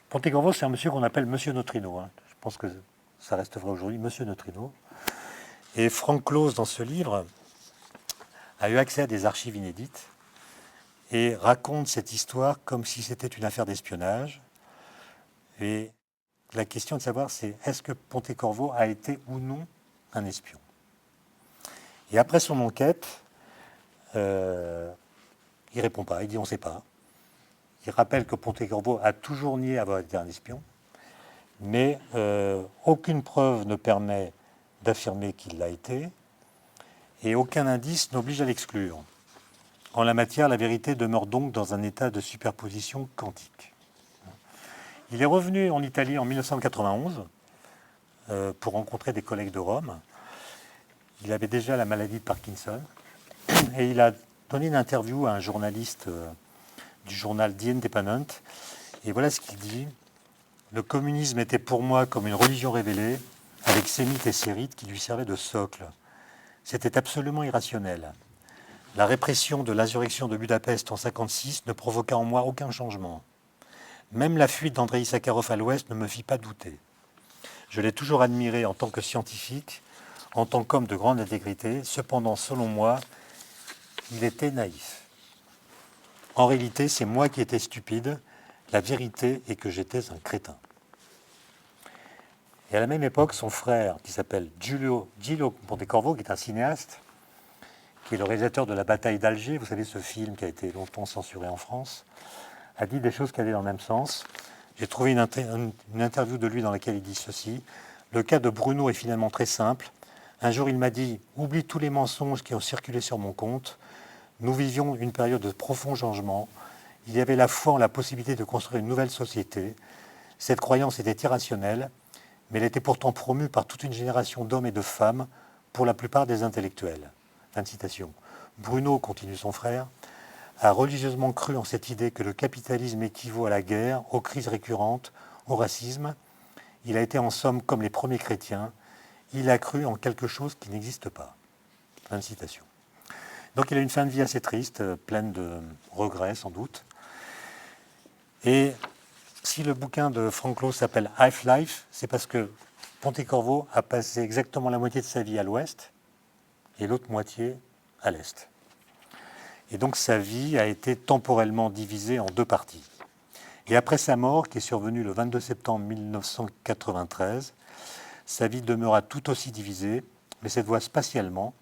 Pontecorvo, c'est un monsieur qu'on appelle Monsieur Neutrino. Je pense que ça reste vrai aujourd'hui, Monsieur Neutrino. Et Frank Close, dans ce livre, a eu accès à des archives inédites et raconte cette histoire comme si c'était une affaire d'espionnage. Et la question de savoir, c'est est-ce que Pontecorvo a été ou non un espion? Et après son enquête, il ne répond pas, il dit on ne sait pas. Il rappelle que Pontecorvo a toujours nié avoir été un espion, mais aucune preuve ne permet d'affirmer qu'il l'a été, et aucun indice n'oblige à l'exclure. En la matière, la vérité demeure donc dans un état de superposition quantique. Il est revenu en Italie en 1991 pour rencontrer des collègues de Rome. Il avait déjà la maladie de Parkinson et il a donné une interview à un journaliste du journal The Independent. Et voilà ce qu'il dit. Le communisme était pour moi comme une religion révélée, avec ses mythes et ses rites qui lui servaient de socle. C'était absolument irrationnel. La répression de l'insurrection de Budapest en 1956 ne provoqua en moi aucun changement. Même la fuite d'Andreï Sakharov à l'Ouest ne me fit pas douter. Je l'ai toujours admiré en tant que scientifique, en tant qu'homme de grande intégrité. Cependant, selon moi, il était naïf. En réalité, c'est moi qui étais stupide. La vérité est que j'étais un crétin. Et à la même époque, son frère, qui s'appelle Giulio Pontecorvo, qui est un cinéaste, qui est le réalisateur de La bataille d'Alger, vous savez, ce film qui a été longtemps censuré en France, a dit des choses qui allaient dans le même sens. J'ai trouvé une interview de lui dans laquelle il dit ceci. Le cas de Bruno est finalement très simple. Un jour, il m'a dit « Oublie tous les mensonges qui ont circulé sur mon compte. Nous vivions une période de profond changement. Il y avait la foi en la possibilité de construire une nouvelle société. Cette croyance était irrationnelle, mais elle était pourtant promue par toute une génération d'hommes et de femmes, pour la plupart des intellectuels. » Fin de citation. Bruno, continue son frère, a religieusement cru en cette idée que le capitalisme équivaut à la guerre, aux crises récurrentes, au racisme. Il a été en somme comme les premiers chrétiens. Il a cru en quelque chose qui n'existe pas. Fin de citation. Donc il a une fin de vie assez triste, pleine de regrets sans doute. Et si le bouquin de Frank Close s'appelle Half-Life, c'est parce que Pontecorvo a passé exactement la moitié de sa vie à l'ouest et l'autre moitié à l'est. Et donc sa vie a été temporellement divisée en deux parties. Et après sa mort, qui est survenue le 22 septembre 1993, sa vie demeura tout aussi divisée, mais cette fois spatialement,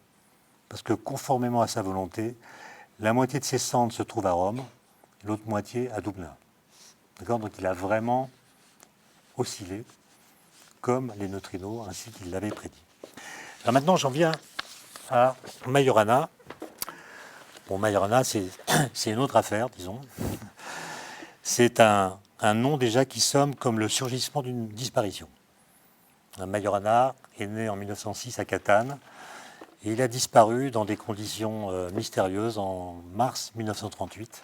parce que conformément à sa volonté, la moitié de ses cendres se trouve à Rome, et l'autre moitié à Dublin. D'accord ? Donc il a vraiment oscillé, comme les neutrinos, ainsi qu'il l'avait prédit. Alors maintenant, j'en viens à Majorana. Bon, Majorana, c'est une autre affaire, disons. C'est un nom déjà qui somme comme le surgissement d'une disparition. Majorana est né en 1906 à Catane et il a disparu dans des conditions mystérieuses en mars 1938.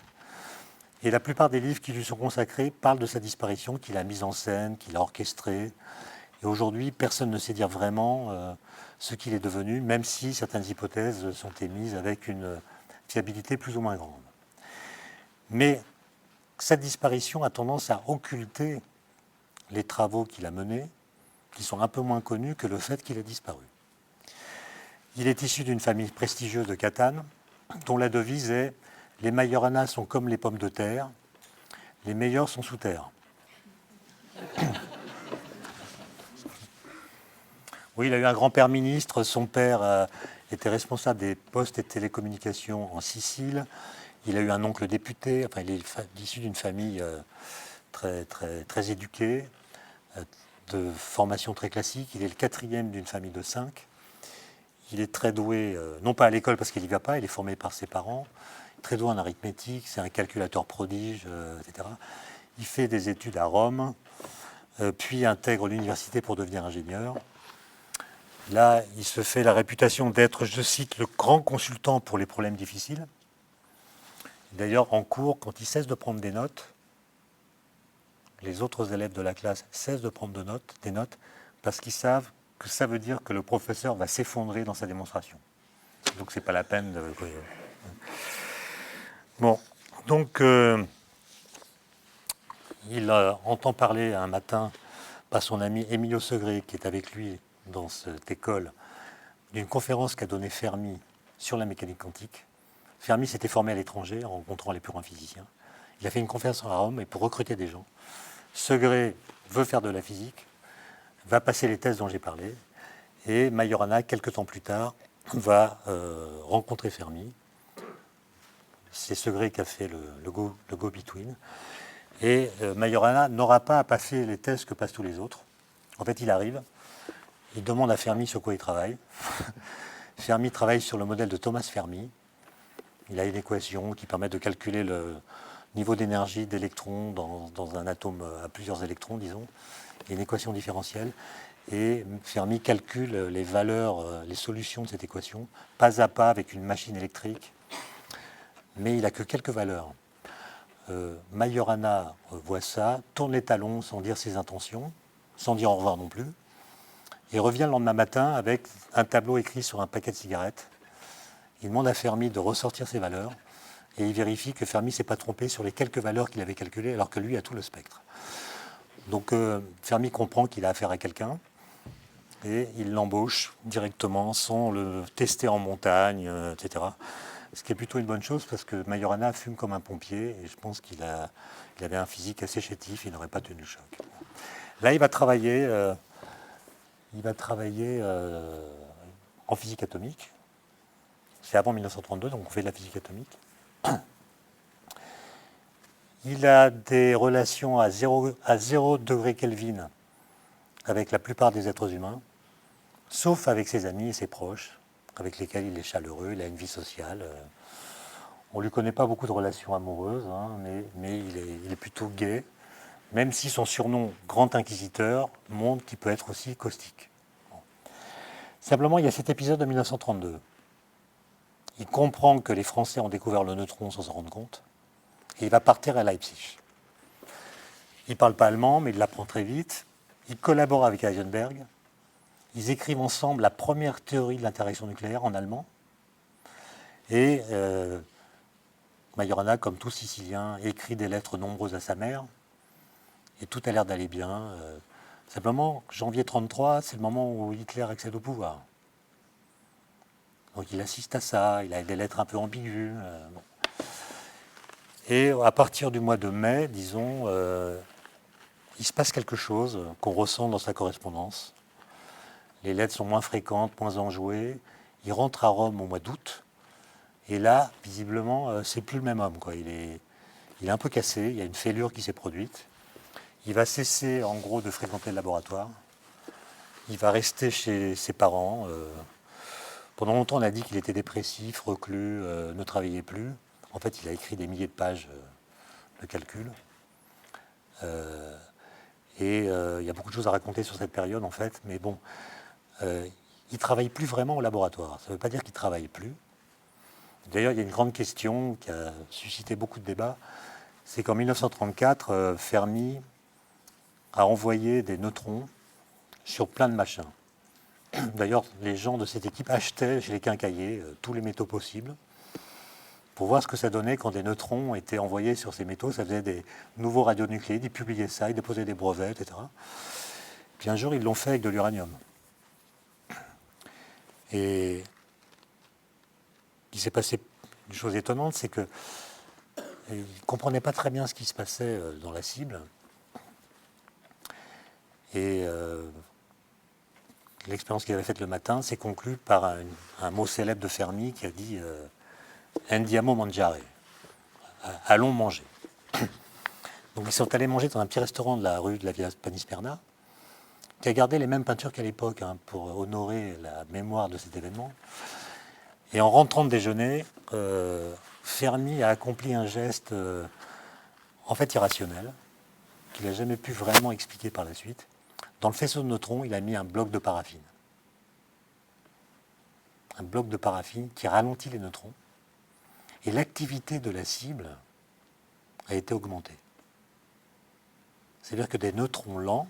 Et la plupart des livres qui lui sont consacrés parlent de sa disparition, qu'il a mise en scène, qu'il a orchestrée. Et aujourd'hui, personne ne sait dire vraiment ce qu'il est devenu, même si certaines hypothèses sont émises avec une fiabilité plus ou moins grande. Mais cette disparition a tendance à occulter les travaux qu'il a menés, qui sont un peu moins connus que le fait qu'il ait disparu. Il est issu d'une famille prestigieuse de Catane, dont la devise est « Les Majorana sont comme les pommes de terre, les meilleurs sont sous terre ». Oui, il a eu un grand-père ministre, son père était responsable des postes et télécommunications en Sicile, il a eu un oncle député, enfin il est issu d'une famille très éduquée, de formation très classique, il est le quatrième d'une famille de 5. Il est très doué, non pas à l'école parce qu'il n'y va pas, il est formé par ses parents, très doué en arithmétique, c'est un calculateur prodige, etc. Il fait des études à Rome, puis intègre l'université pour devenir ingénieur. Là, il se fait la réputation d'être, je cite, le grand consultant pour les problèmes difficiles. D'ailleurs, en cours, quand il cesse de prendre des notes, les autres élèves de la classe cessent de prendre des notes parce qu'ils savent que ça veut dire que le professeur va s'effondrer dans sa démonstration. Donc, c'est pas la peine de... Bon, donc, il entend parler un matin par son ami Emilio Segré, qui est avec lui dans cette école, d'une conférence qu'a donnée Fermi sur la mécanique quantique. Fermi s'était formé à l'étranger en rencontrant les plus grands physiciens. Il a fait une conférence à Rome et pour recruter des gens. Segré veut faire de la physique, va passer les tests dont j'ai parlé, et Majorana, quelques temps plus tard, va rencontrer Fermi. C'est Segré qui a fait le go-between. Et Majorana n'aura pas à passer les tests que passent tous les autres. En fait, il arrive, il demande à Fermi sur quoi il travaille. Fermi travaille sur le modèle de Thomas Fermi. Il a une équation qui permet de calculer le niveau d'énergie d'électrons dans un atome à plusieurs électrons, disons. Il y a une équation différentielle. Et Fermi calcule les valeurs, les solutions de cette équation, pas à pas avec une machine électrique. Mais il n'a que quelques valeurs. Majorana voit ça, tourne les talons sans dire ses intentions, sans dire au revoir non plus, et revient le lendemain matin avec un tableau écrit sur un paquet de cigarettes. Il demande à Fermi de ressortir ses valeurs, et il vérifie que Fermi ne s'est pas trompé sur les quelques valeurs qu'il avait calculées, alors que lui a tout le spectre. Donc Fermi comprend qu'il a affaire à quelqu'un, et il l'embauche directement sans le tester en montagne, etc. Ce qui est plutôt une bonne chose parce que Majorana fume comme un pompier et je pense qu'il avait un physique assez chétif, il n'aurait pas tenu le choc. Là, il va travailler en physique atomique. C'est avant 1932, donc on fait de la physique atomique. Il a des relations à 0 degré Kelvin avec la plupart des êtres humains, sauf avec ses amis et ses proches, avec lesquels il est chaleureux, il a une vie sociale. On ne lui connaît pas beaucoup de relations amoureuses, hein, mais il est plutôt gai, même si son surnom Grand Inquisiteur montre qu'il peut être aussi caustique. Bon. Simplement, il y a cet épisode de 1932. Il comprend que les Français ont découvert le neutron sans s'en rendre compte, et il va partir à Leipzig. Il ne parle pas allemand, mais il l'apprend très vite. Il collabore avec Heisenberg. Ils écrivent ensemble la première théorie de l'interaction nucléaire en allemand. Et Majorana, comme tout Sicilien, écrit des lettres nombreuses à sa mère. Et tout a l'air d'aller bien. Simplement, janvier 1933, c'est le moment où Hitler accède au pouvoir. Donc il assiste à ça, il a des lettres un peu ambiguës. Bon. Et à partir du mois de mai, disons, il se passe quelque chose qu'on ressent dans sa correspondance. Les lettres sont moins fréquentes, moins enjouées. Il rentre à Rome au mois d'août. Et là, visiblement, c'est plus le même homme, quoi. Il est un peu cassé, il y a une fêlure qui s'est produite. Il va cesser, en gros, de fréquenter le laboratoire. Il va rester chez ses parents. Pendant longtemps, on a dit qu'il était dépressif, reclus, ne travaillait plus. En fait, il a écrit des milliers de pages de calcul. Et il y a beaucoup de choses à raconter sur cette période, en fait. Mais bon, il ne travaille plus vraiment au laboratoire. Ça ne veut pas dire qu'il ne travaille plus. D'ailleurs, il y a une grande question qui a suscité beaucoup de débats. C'est qu'en 1934, Fermi a envoyé des neutrons sur plein de machins. D'ailleurs, les gens de cette équipe achetaient chez les quincailliers tous les métaux possibles pour voir ce que ça donnait quand des neutrons étaient envoyés sur ces métaux. Ça faisait des nouveaux radionucléides, ils publiaient ça, ils déposaient des brevets, etc. Puis un jour, ils l'ont fait avec de l'uranium. Et il s'est passé une chose étonnante, c'est qu'il ne comprenait pas très bien ce qui se passait dans la cible. Et l'expérience qu'il avait faite le matin s'est conclue par un mot célèbre de Fermi qui a dit Andiamo mangiare, allons manger. Donc ils sont allés manger dans un petit restaurant de la rue de la Via Panisperna, qui a gardé les mêmes peintures qu'à l'époque pour honorer la mémoire de cet événement. Et en rentrant de déjeuner, Fermi a accompli un geste en fait irrationnel, qu'il n'a jamais pu vraiment expliquer par la suite. Dans le faisceau de neutrons, il a mis un bloc de paraffine. Un bloc de paraffine qui ralentit les neutrons. Et l'activité de la cible a été augmentée. C'est-à-dire que des neutrons lents,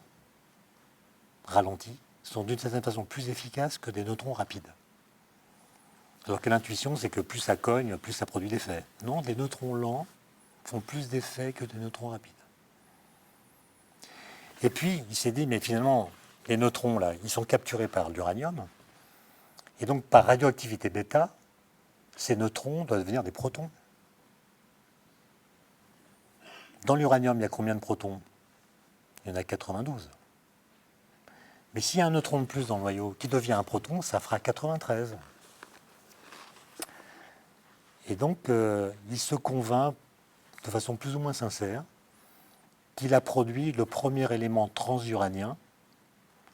ralentis, sont d'une certaine façon plus efficaces que des neutrons rapides. Alors que l'intuition, c'est que plus ça cogne, plus ça produit d'effets. Non, des neutrons lents font plus d'effets que des neutrons rapides. Et puis, il s'est dit, mais finalement, les neutrons, là, ils sont capturés par l'uranium. Et donc, par radioactivité bêta, ces neutrons doivent devenir des protons. Dans l'uranium, il y a combien de protons? Il y en a 92. Mais s'il y a un neutron de plus dans le noyau qui devient un proton, ça fera 93. Et donc, il se convainc de façon plus ou moins sincère qu'il a produit le premier élément transuranien,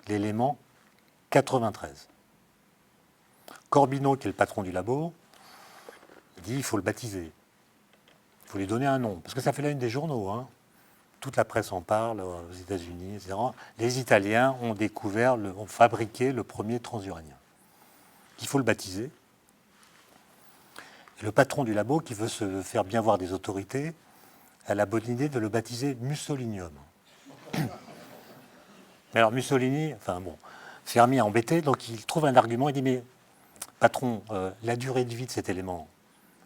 l'élément 93. Corbino, qui est le patron du labo, Il dit il faut le baptiser. Il faut lui donner un nom. Parce que ça fait la une des journaux. Hein. Toute la presse en parle, aux États-Unis, etc. Les Italiens ont ont fabriqué le premier transuranien. Il faut le baptiser. Et le patron du labo, qui veut se faire bien voir des autorités, a la bonne idée de le baptiser Mussolinium. Mais alors Mussolini, Fermi est embêté, donc il trouve un argument, il dit mais patron, la durée de vie de cet élément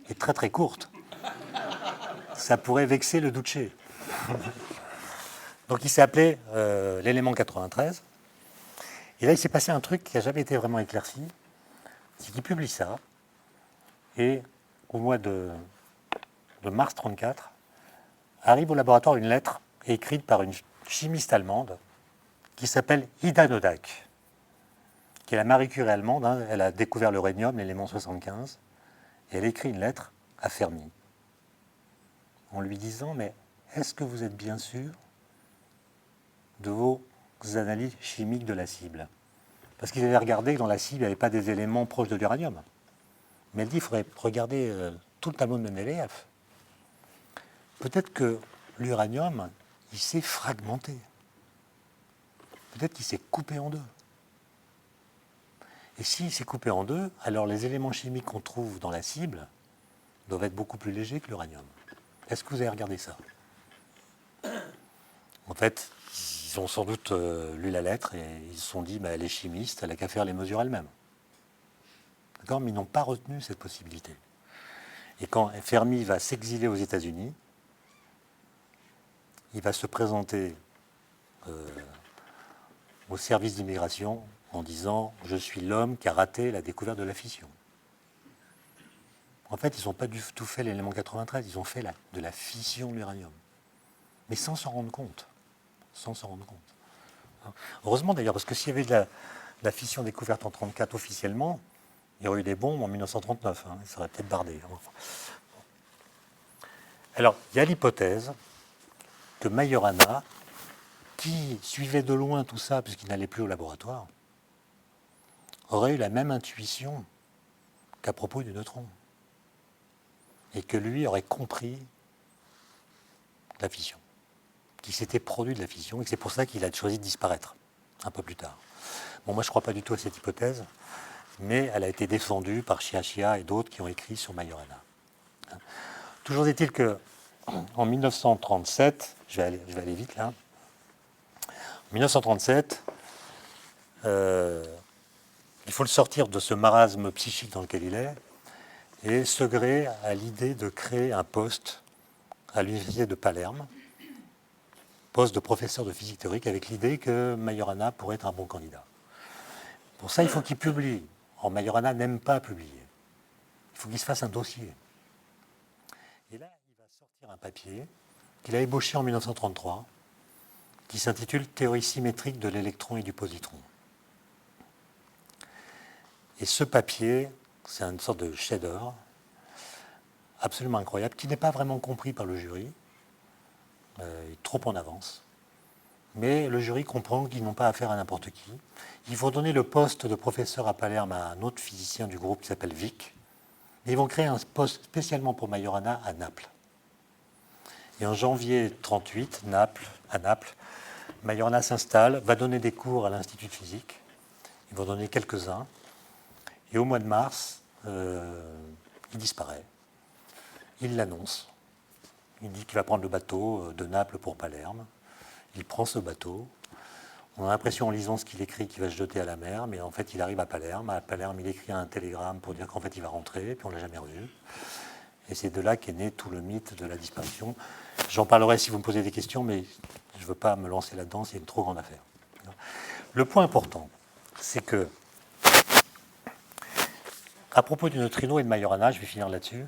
est très très courte. Ça pourrait vexer le Duce. Donc il s'est appelé l'élément 93. Et là il s'est passé un truc qui n'a jamais été vraiment éclairci, c'est qu'il publie ça, et au mois de mars 1934, arrive au laboratoire une lettre écrite par une chimiste allemande qui s'appelle Ida Noddack, qui est la Marie Curie allemande. Hein. Elle a découvert l'uranium, l'élément 75, et elle écrit une lettre à Fermi en lui disant « Mais est-ce que vous êtes bien sûr de vos analyses chimiques de la cible ?» Parce qu'ils avaient regardé que dans la cible, il n'y avait pas des éléments proches de l'uranium. Mais elle dit « Il faudrait regarder tout le tableau de Mendeleïev. Peut-être que l'uranium, il s'est fragmenté. Peut-être qu'il s'est coupé en deux. Et s'il s'est coupé en deux, alors les éléments chimiques qu'on trouve dans la cible doivent être beaucoup plus légers que l'uranium. Est-ce que vous avez regardé ça? En fait, ils ont sans doute lu la lettre et ils se sont dit elle est chimiste, elle n'a qu'à faire les mesures elle-même. D'accord? Mais ils n'ont pas retenu cette possibilité. Et quand Fermi va s'exiler aux États-Unis, il va se présenter au service d'immigration en disant « Je suis l'homme qui a raté la découverte de la fission ». En fait, ils n'ont pas du tout fait l'élément 93, ils ont fait de la fission de l'uranium. Mais sans s'en rendre compte. Sans s'en rendre compte. Heureusement d'ailleurs, parce que s'il y avait de la fission découverte en 1934 officiellement, il y aurait eu des bombes en 1939. Hein, ça aurait peut-être bardé. Alors, il y a l'hypothèse que Majorana, qui suivait de loin tout ça, puisqu'il n'allait plus au laboratoire, aurait eu la même intuition qu'à propos du neutron. Et que lui aurait compris la fission, qu'il s'était produit de la fission, et que c'est pour ça qu'il a choisi de disparaître un peu plus tard. Bon, moi je ne crois pas du tout à cette hypothèse, mais elle a été défendue par Sciascia et d'autres qui ont écrit sur Majorana. Toujours est-il que en 1937, je vais aller vite là, en 1937, il faut le sortir de ce marasme psychique dans lequel il est, et Segré a l'idée de créer un poste à l'université de Palerme, poste de professeur de physique théorique, avec l'idée que Majorana pourrait être un bon candidat. Pour ça, il faut qu'il publie. Or, Majorana n'aime pas publier. Il faut qu'il se fasse un dossier. Et là, il va sortir un papier qu'il a ébauché en 1933, qui s'intitule « Théorie symétrique de l'électron et du positron ». Et ce papier, c'est une sorte de chef-d'œuvre absolument incroyable, qui n'est pas vraiment compris par le jury. Il est trop en avance. Mais le jury comprend qu'ils n'ont pas affaire à n'importe qui. Il faut donner le poste de professeur à Palerme à un autre physicien du groupe qui s'appelle Vic. Et ils vont créer un poste spécialement pour Majorana à Naples. Et en janvier 1938, à Naples, Majorana s'installe, va donner des cours à l'Institut de physique. Ils vont donner quelques-uns. Et au mois de mars, il disparaît. Il l'annonce. Il dit qu'il va prendre le bateau de Naples pour Palerme. Il prend ce bateau. On a l'impression en lisant ce qu'il écrit qu'il va se jeter à la mer, mais en fait il arrive à Palerme. À Palerme, il écrit un télégramme pour dire qu'en fait il va rentrer, puis on ne l'a jamais revu. Et c'est de là qu'est né tout le mythe de la disparition. J'en parlerai si vous me posez des questions, mais je ne veux pas me lancer là-dedans, c'est une trop grande affaire. Le point important, c'est que, à propos du neutrino et de Majorana, je vais finir là-dessus,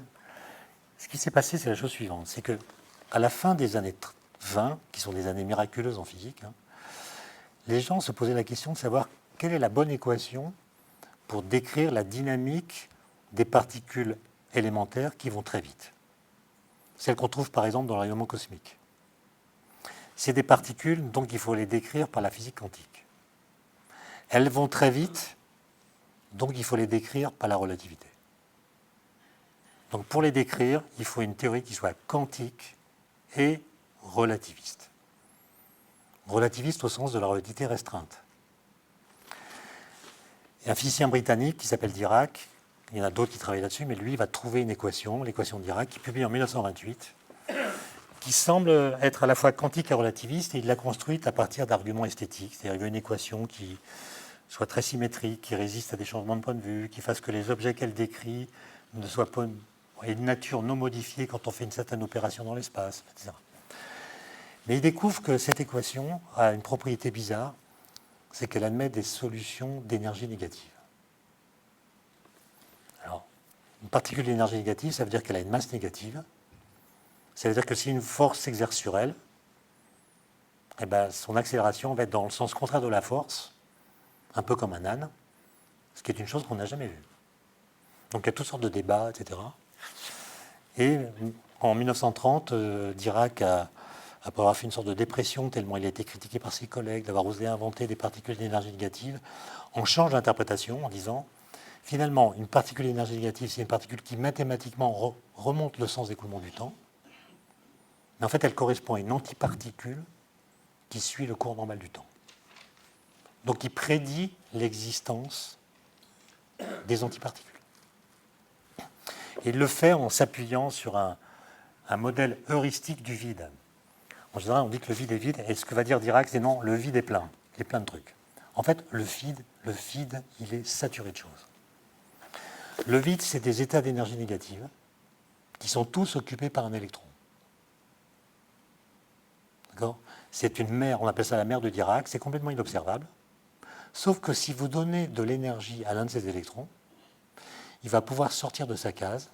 ce qui s'est passé, c'est la chose suivante, c'est que à la fin des années 20, qui sont des années miraculeuses en physique, les gens se posaient la question de savoir quelle est la bonne équation pour décrire la dynamique des particules élémentaires qui vont très vite. Celles qu'on trouve par exemple dans le rayonnement cosmique. C'est des particules, donc il faut les décrire par la physique quantique. Elles vont très vite, donc il faut les décrire par la relativité. Donc pour les décrire, il faut une théorie qui soit quantique et relativiste. Relativiste au sens de la relativité restreinte. Il y a un physicien britannique qui s'appelle Dirac, il y en a d'autres qui travaillent là-dessus, mais lui il va trouver une équation, l'équation de Dirac, qui publie en 1928, qui semble être à la fois quantique et relativiste, et il l'a construite à partir d'arguments esthétiques. C'est-à-dire qu'il y a une équation qui soit très symétrique, qui résiste à des changements de point de vue, qui fasse que les objets qu'elle décrit ne soient pas une nature non modifiée quand on fait une certaine opération dans l'espace, etc. Mais il découvre que cette équation a une propriété bizarre, c'est qu'elle admet des solutions d'énergie négative. Alors, une particule d'énergie négative, ça veut dire qu'elle a une masse négative. Ça veut dire que si une force s'exerce sur elle, eh ben, son accélération va être dans le sens contraire de la force, un peu comme un âne, ce qui est une chose qu'on n'a jamais vue. Donc il y a toutes sortes de débats, etc. Et en 1930, Dirac après avoir fait une sorte de dépression, tellement il a été critiqué par ses collègues d'avoir osé inventer des particules d'énergie négative, on change d'interprétation en disant, finalement, une particule d'énergie négative, c'est une particule qui mathématiquement remonte le sens d'écoulement du temps, mais en fait, elle correspond à une antiparticule qui suit le cours normal du temps. Donc, il prédit l'existence des antiparticules. Et il le fait en s'appuyant sur un modèle heuristique du vide. En général, on dit que le vide est vide, et ce que va dire Dirac, c'est non, le vide est plein. Il est plein de trucs. En fait, le vide, il est saturé de choses. Le vide, c'est des états d'énergie négative qui sont tous occupés par un électron. D'accord ? C'est une mer, on appelle ça la mer de Dirac, c'est complètement inobservable. Sauf que si vous donnez de l'énergie à l'un de ces électrons, il va pouvoir sortir de sa case,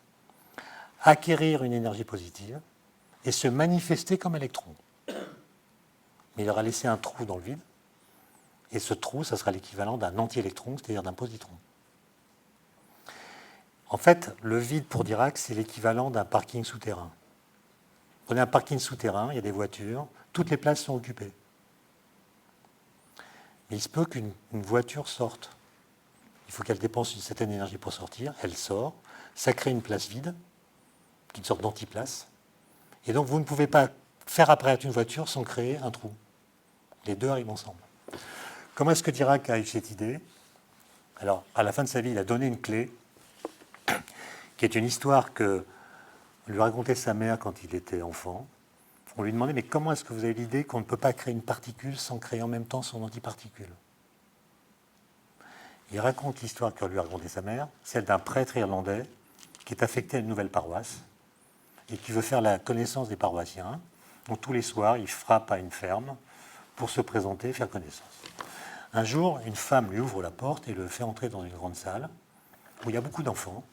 acquérir une énergie positive et se manifester comme électron. Mais il aura laissé un trou dans le vide, et ce trou, ça sera l'équivalent d'un anti-électron, c'est-à-dire d'un positron. En fait, le vide pour Dirac, c'est l'équivalent d'un parking souterrain. Vous prenez un parking souterrain, il y a des voitures, toutes les places sont occupées. Mais il se peut qu'une voiture sorte. Il faut qu'elle dépense une certaine énergie pour sortir, elle sort, ça crée une place vide, une sorte d'antiplace, et donc vous ne pouvez pas faire apparaître une voiture sans créer un trou. Les deux arrivent ensemble. Comment est-ce que Dirac a eu cette idée ? Alors, à la fin de sa vie, il a donné une clé, qui est une histoire que lui racontait sa mère quand il était enfant. On lui demandait, mais comment est-ce que vous avez l'idée qu'on ne peut pas créer une particule sans créer en même temps son antiparticule ? Il raconte l'histoire que lui a racontée sa mère, celle d'un prêtre irlandais qui est affecté à une nouvelle paroisse et qui veut faire la connaissance des paroissiens. Donc tous les soirs, il frappe à une ferme pour se présenter et faire connaissance. Un jour, une femme lui ouvre la porte et le fait entrer dans une grande salle où il y a beaucoup d'enfants.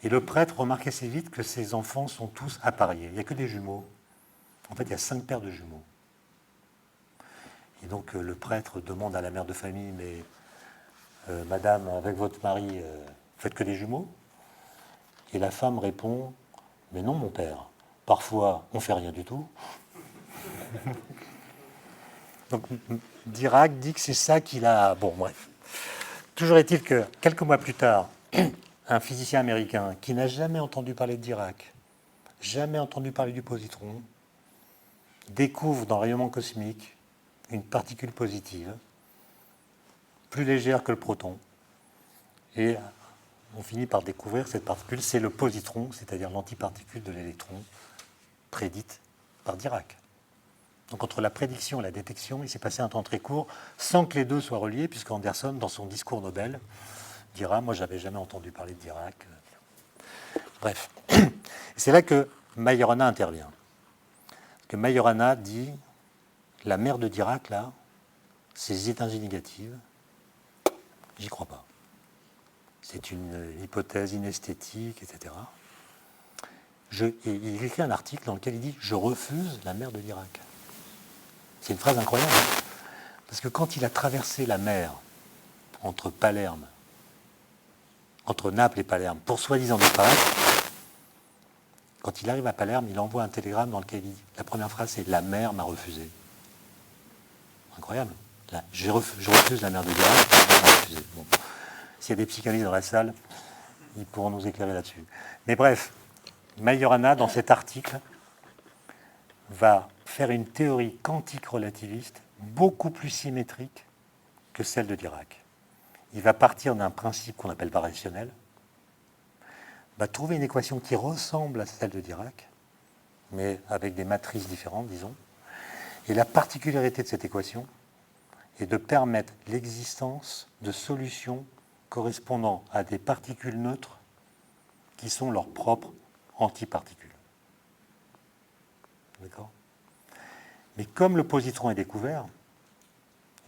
Et le prêtre remarque assez vite que ces enfants sont tous appariés. Il n'y a que des jumeaux. En fait, il y a 5 paires de jumeaux. Et donc le prêtre demande à la mère de famille, mais madame, avec votre mari, vous faites que des jumeaux ? Et la femme répond, mais non mon père, parfois on ne fait rien du tout. Donc Dirac dit que c'est ça qu'il a... Bon, bref. Toujours est-il que quelques mois plus tard, un physicien américain qui n'a jamais entendu parler de Dirac, jamais entendu parler du positron, découvre dans le rayonnement cosmique une particule positive, plus légère que le proton. Et on finit par découvrir cette particule, c'est le positron, c'est-à-dire l'antiparticule de l'électron, prédite par Dirac. Donc entre la prédiction et la détection, il s'est passé un temps très court, sans que les deux soient reliés, puisque Anderson, dans son discours Nobel, dira « Moi, j'avais jamais entendu parler de Dirac. » Bref. C'est là que Majorana intervient. Parce que Majorana dit « La mère de Dirac, là, ces énergies négatives, j'y crois pas. C'est une hypothèse inesthétique, etc. » Et il écrit un article dans lequel il dit « Je refuse la mer de Dirac. » C'est une phrase incroyable, hein, parce que quand il a traversé la mer entre Palerme, entre Naples et Palerme, pour soi-disant disparaître, quand il arrive à Palerme, il envoie un télégramme dans lequel il dit, la première phrase c'est « La mer m'a refusé ». Incroyable. Là, je refuse la mer de Dirac, la mer m'a refusé. Bon. S'il y a des psychanalystes dans la salle, ils pourront nous éclairer là-dessus. Mais bref, Majorana, dans cet article, va faire une théorie quantique relativiste beaucoup plus symétrique que celle de Dirac. Il va partir d'un principe qu'on appelle variationnel, va trouver une équation qui ressemble à celle de Dirac, mais avec des matrices différentes, disons. Et la particularité de cette équation est de permettre l'existence de solutions correspondant à des particules neutres qui sont leurs propres antiparticules. D'accord ? Mais comme le positron est découvert,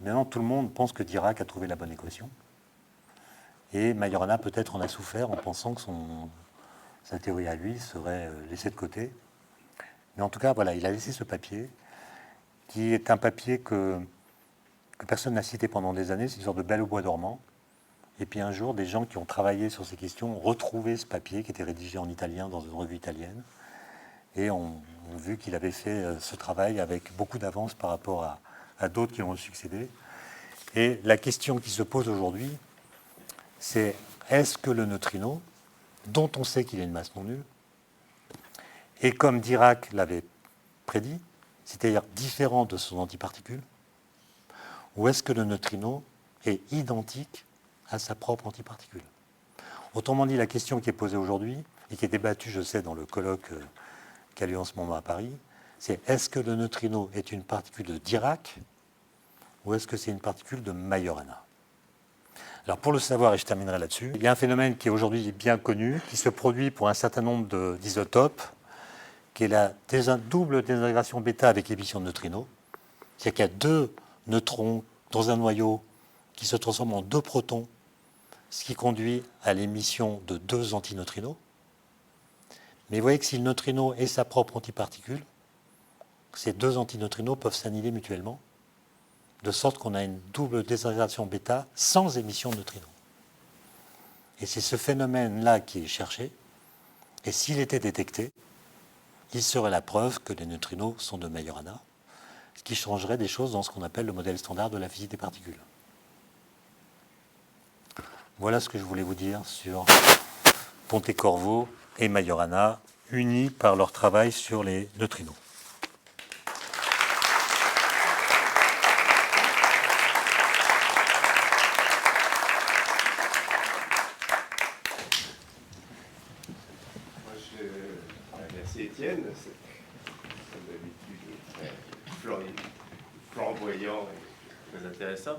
maintenant tout le monde pense que Dirac a trouvé la bonne équation. Et Majorana peut-être en a souffert en pensant que sa théorie à lui serait laissée de côté. Mais en tout cas, voilà, il a laissé ce papier, qui est un papier que personne n'a cité pendant des années, c'est une sorte de Belle au bois dormant. Et puis un jour, des gens qui ont travaillé sur ces questions ont retrouvé ce papier qui était rédigé en italien dans une revue italienne et ont vu qu'il avait fait ce travail avec beaucoup d'avance par rapport à d'autres qui ont succédé. Et la question qui se pose aujourd'hui, c'est est-ce que le neutrino, dont on sait qu'il a une masse non nulle, est comme Dirac l'avait prédit, c'est-à-dire différent de son antiparticule, ou est-ce que le neutrino est identique à sa propre antiparticule? Autrement dit, la question qui est posée aujourd'hui, et qui est débattue, je sais, dans le colloque qui a lieu en ce moment à Paris, c'est est-ce que le neutrino est une particule de Dirac, ou est-ce que c'est une particule de Majorana? Alors pour le savoir, et je terminerai là-dessus, il y a un phénomène qui est aujourd'hui bien connu, qui se produit pour un certain nombre d'isotopes, qui est la double désintégration bêta avec émission de neutrinos. C'est-à-dire qu'il y a deux neutrons dans un noyau qui se transforment en deux protons, ce qui conduit à l'émission de deux antineutrinos. Mais vous voyez que si le neutrino est sa propre antiparticule, ces deux antineutrinos peuvent s'annihiler mutuellement, de sorte qu'on a une double désintégration bêta sans émission de neutrinos. Et c'est ce phénomène-là qui est cherché, et s'il était détecté, il serait la preuve que les neutrinos sont de Majorana, ce qui changerait des choses dans ce qu'on appelle le modèle standard de la physique des particules. Voilà ce que je voulais vous dire sur Pontecorvo et Majorana, unis par leur travail sur les neutrinos. Merci Étienne, c'est comme d'habitude très flamboyant et très intéressant.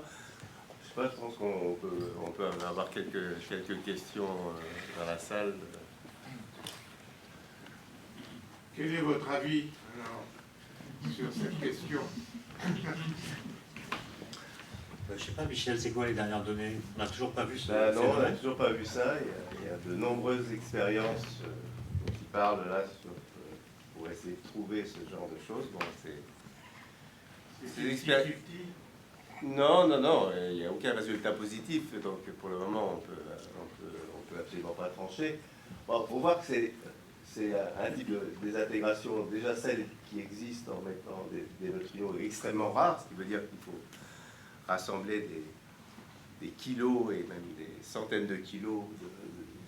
Je sais pas, je pense qu'on peut avoir quelques questions dans la salle. Quel est votre avis alors, sur cette question? Je ne sais pas, Michel, c'est quoi les dernières données? On n'a toujours pas vu ce Non, phénomène. on n'a toujours pas vu ça. Il y a de nombreuses expériences qui parlent là pour essayer de trouver ce genre de choses. Bon, c'est des expériences. Non, il n'y a aucun résultat positif. Donc pour le moment, on peut absolument pas trancher. Bon, faut voir que c'est un type de désintégration, déjà celle qui existe en mettant des neutrinos extrêmement rares, ce qui veut dire qu'il faut rassembler des kilos et même des centaines de kilos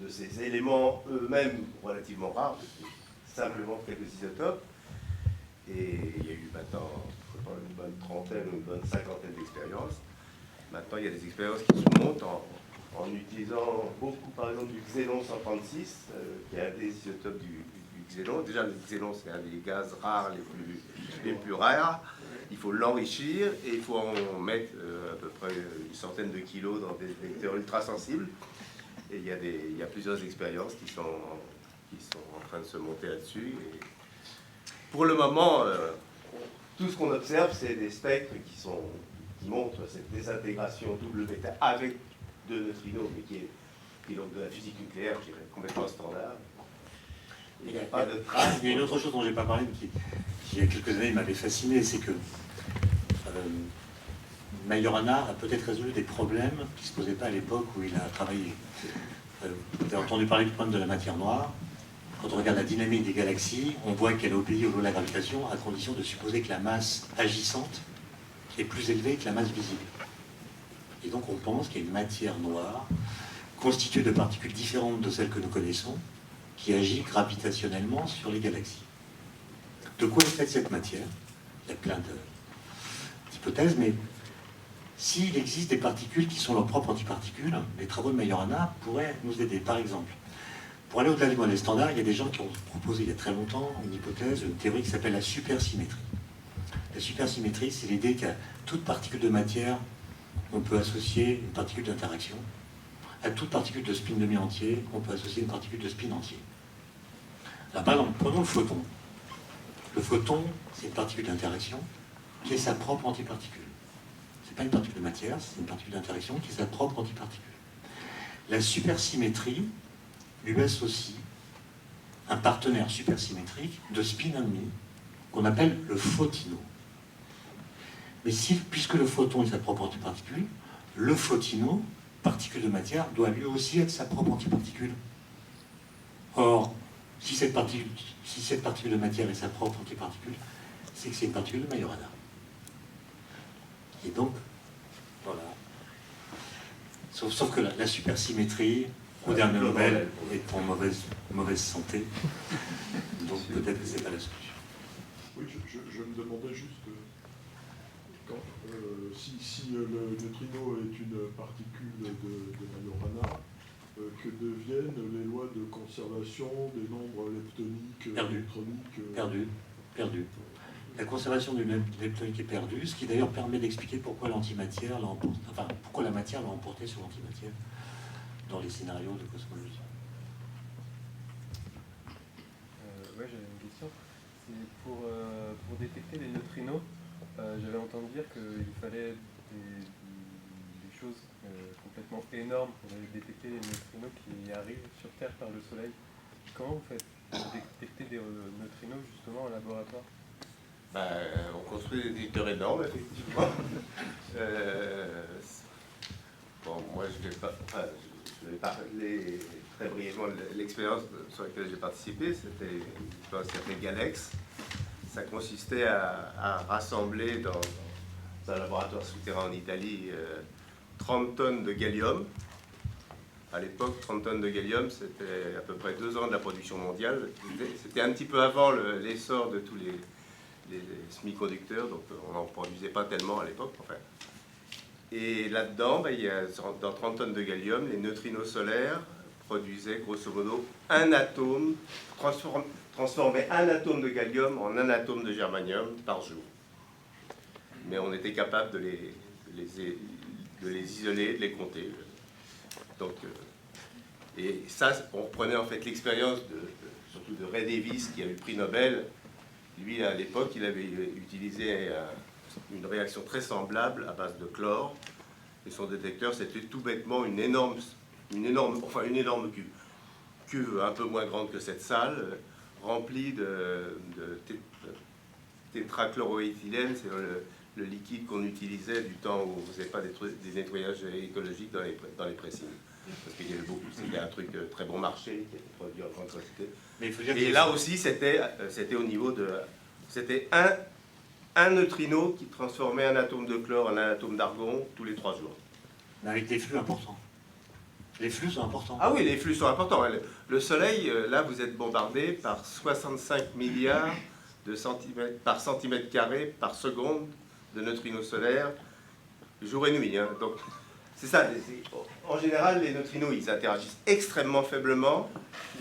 de ces éléments eux-mêmes relativement rares, simplement quelques isotopes. Et il y a eu maintenant une bonne trentaine ou une bonne cinquantaine d'expériences. Maintenant, il y a des expériences qui se montent en utilisant beaucoup, par exemple, du xénon 136, qui est un des isotopes du xénon. Déjà, le xénon, c'est un des gaz rares les plus rares. Il faut l'enrichir et il faut en mettre à peu près une centaine de kilos dans des vecteurs ultrasensibles. Et il y a plusieurs expériences qui sont en train de se monter là-dessus. Et pour le moment, tout ce qu'on observe, c'est des spectres qui montrent cette désintégration double bêta avec deux neutrinos, mais qui est donc de la physique nucléaire, je dirais, complètement standard. Il n'y a pas de trace. Il y a une autre chose dont je n'ai pas parlé, mais qui, il y a quelques années, m'avait fasciné, c'est que Majorana a peut-être résolu des problèmes qui ne se posaient pas à l'époque où il a travaillé. Vous avez entendu parler du problème de la matière noire. Quand on regarde la dynamique des galaxies, on voit qu'elle obéit aux lois de la gravitation à condition de supposer que la masse agissante est plus élevée que la masse visible. Et donc on pense qu'il y a une matière noire constituée de particules différentes de celles que nous connaissons, qui agit gravitationnellement sur les galaxies. De quoi est faite cette matière? Il y a plein d'hypothèses, mais s'il existe des particules qui sont leurs propres antiparticules, les travaux de Majorana pourraient nous aider. Par exemple, pour aller au-delà du modèle standard, il y a des gens qui ont proposé il y a très longtemps une hypothèse, une théorie qui s'appelle la supersymétrie. La supersymétrie, c'est l'idée qu'à toute particule de matière, on peut associer une particule d'interaction. À toute particule de spin demi-entier, on peut associer une particule de spin entier. Alors, par exemple, prenons le photon. Le photon, c'est une particule d'interaction qui est sa propre antiparticule. Ce n'est pas une particule de matière, c'est une particule d'interaction qui est sa propre antiparticule. La supersymétrie lui associe un partenaire supersymétrique de spin et demi qu'on appelle le photino. Mais puisque le photon est sa propre antiparticule, le photino, particule de matière, doit lui aussi être sa propre antiparticule. Or, si cette particule de matière est sa propre antiparticule, c'est que c'est une particule de Majorana. Et donc, voilà. Sauf que la supersymétrie, au dernier Nobel, est en mauvaise santé. Donc peut-être que c'est pas la solution. Oui, je me demandais juste, si le neutrino est une particule de Majorana, que deviennent les lois de conservation des nombres leptoniques, électroniques Perdu. La conservation du leptonique est perdue, ce qui d'ailleurs permet d'expliquer pourquoi l'antimatière l'a emporté, enfin pourquoi la matière l'a emporté sur l'antimatière dans les scénarios de cosmologie. Ouais, j'avais une question. C'est pour détecter les neutrinos, j'avais entendu dire qu'il fallait des choses complètement énormes pour détecter les neutrinos qui arrivent sur Terre par le Soleil. Comment vous faites pour détecter des neutrinos justement en laboratoire? On construit des détecteurs énormes, effectivement. Moi, je vais parler très brièvement de l'expérience sur laquelle j'ai participé. C'était une expérience qui s'appelait Galex. Ça consistait à rassembler dans un laboratoire souterrain en Italie 30 tonnes de gallium. À l'époque, 30 tonnes de gallium, c'était à peu près 2 ans de la production mondiale. C'était un petit peu avant l'essor de tous les semi-conducteurs, donc on n'en produisait pas tellement à l'époque. Enfin. Et là-dedans, dans 30 tonnes de gallium, les neutrinos solaires produisaient grosso modo un atome, transformaient un atome de gallium en un atome de germanium par jour. Mais on était capable de les isoler, de les compter. Donc, et ça, on reprenait en fait l'expérience surtout de Ray Davis, qui a eu le prix Nobel. Lui, à l'époque, il avait utilisé une réaction très semblable à base de chlore. Et son détecteur, c'était tout bêtement une énorme cuve un peu moins grande que cette salle, remplie de tétrachloroéthylène. C'est le liquide qu'on utilisait du temps où on ne faisait pas des nettoyages écologiques dans les pressings. Parce qu'il y avait beaucoup, c'était un truc très bon marché qui était produit en grande quantité. Mais il faut dire et là aussi, c'était au niveau de... C'était un neutrino qui transformait un atome de chlore en un atome d'argon tous les 3 jours. Mais avec des flux importants. Les flux sont importants. Ah oui, les flux sont importants. Le Soleil, là, vous êtes bombardé par 65 milliards de centimètres par centimètre carré par seconde de neutrinos solaires, jour et nuit. Hein. Donc, c'est ça. En général, les neutrinos, ils interagissent extrêmement faiblement,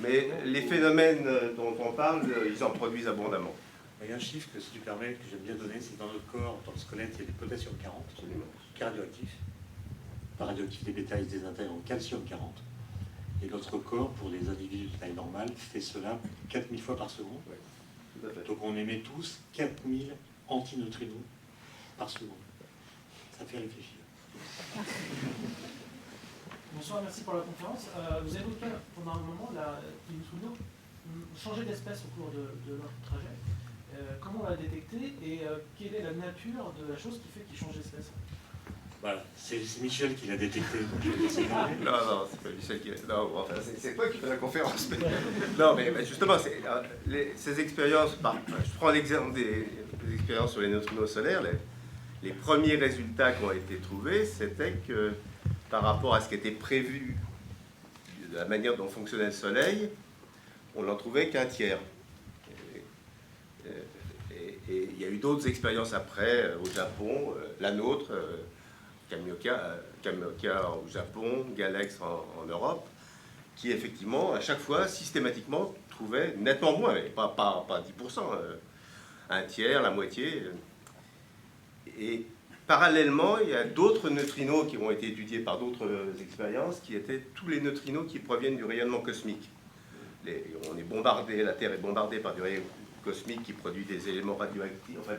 mais les phénomènes dont on parle, ils en produisent abondamment. Il y a un chiffre que, si tu permets, que j'aime bien donner, c'est que dans notre corps, dans le squelette, il y a du potassium 40, qui est radioactif. Par radioactivité bêta, il se désintègre en calcium 40. Et notre corps, pour les individus de taille normale, fait cela 4000 fois par seconde. Oui, tout à fait. Donc on émet tous 4000 antineutrinos par seconde. Ça fait réfléchir. Bonsoir, merci pour la conférence. Vous évoquez pendant un moment les neutrinos changer d'espèce au cours de leur trajet. Comment on l'a détecté et quelle est la nature de la chose qui fait qu'il change d'espèce? Voilà, c'est Michel qui l'a détecté. Non, c'est pas Michel qui l'a... Non, enfin, c'est toi qui fais la conférence. Mais... Non, mais justement, ces expériences... je prends l'exemple des expériences sur les neutrinos solaires. Les premiers résultats qui ont été trouvés, c'était que par rapport à ce qui était prévu de la manière dont fonctionnait le Soleil, on n'en trouvait qu'un tiers. Et il y a eu d'autres expériences après, au Japon, la nôtre, Kamioka au Japon, Galex en Europe, qui effectivement, à chaque fois, systématiquement, trouvaient nettement moins, mais pas 10%, un tiers, la moitié. Et parallèlement, il y a d'autres neutrinos qui ont été étudiés par d'autres expériences, qui étaient tous les neutrinos qui proviennent du rayonnement cosmique. On est bombardé, la Terre est bombardée par du rayonnement cosmique qui produit des éléments radioactifs, enfin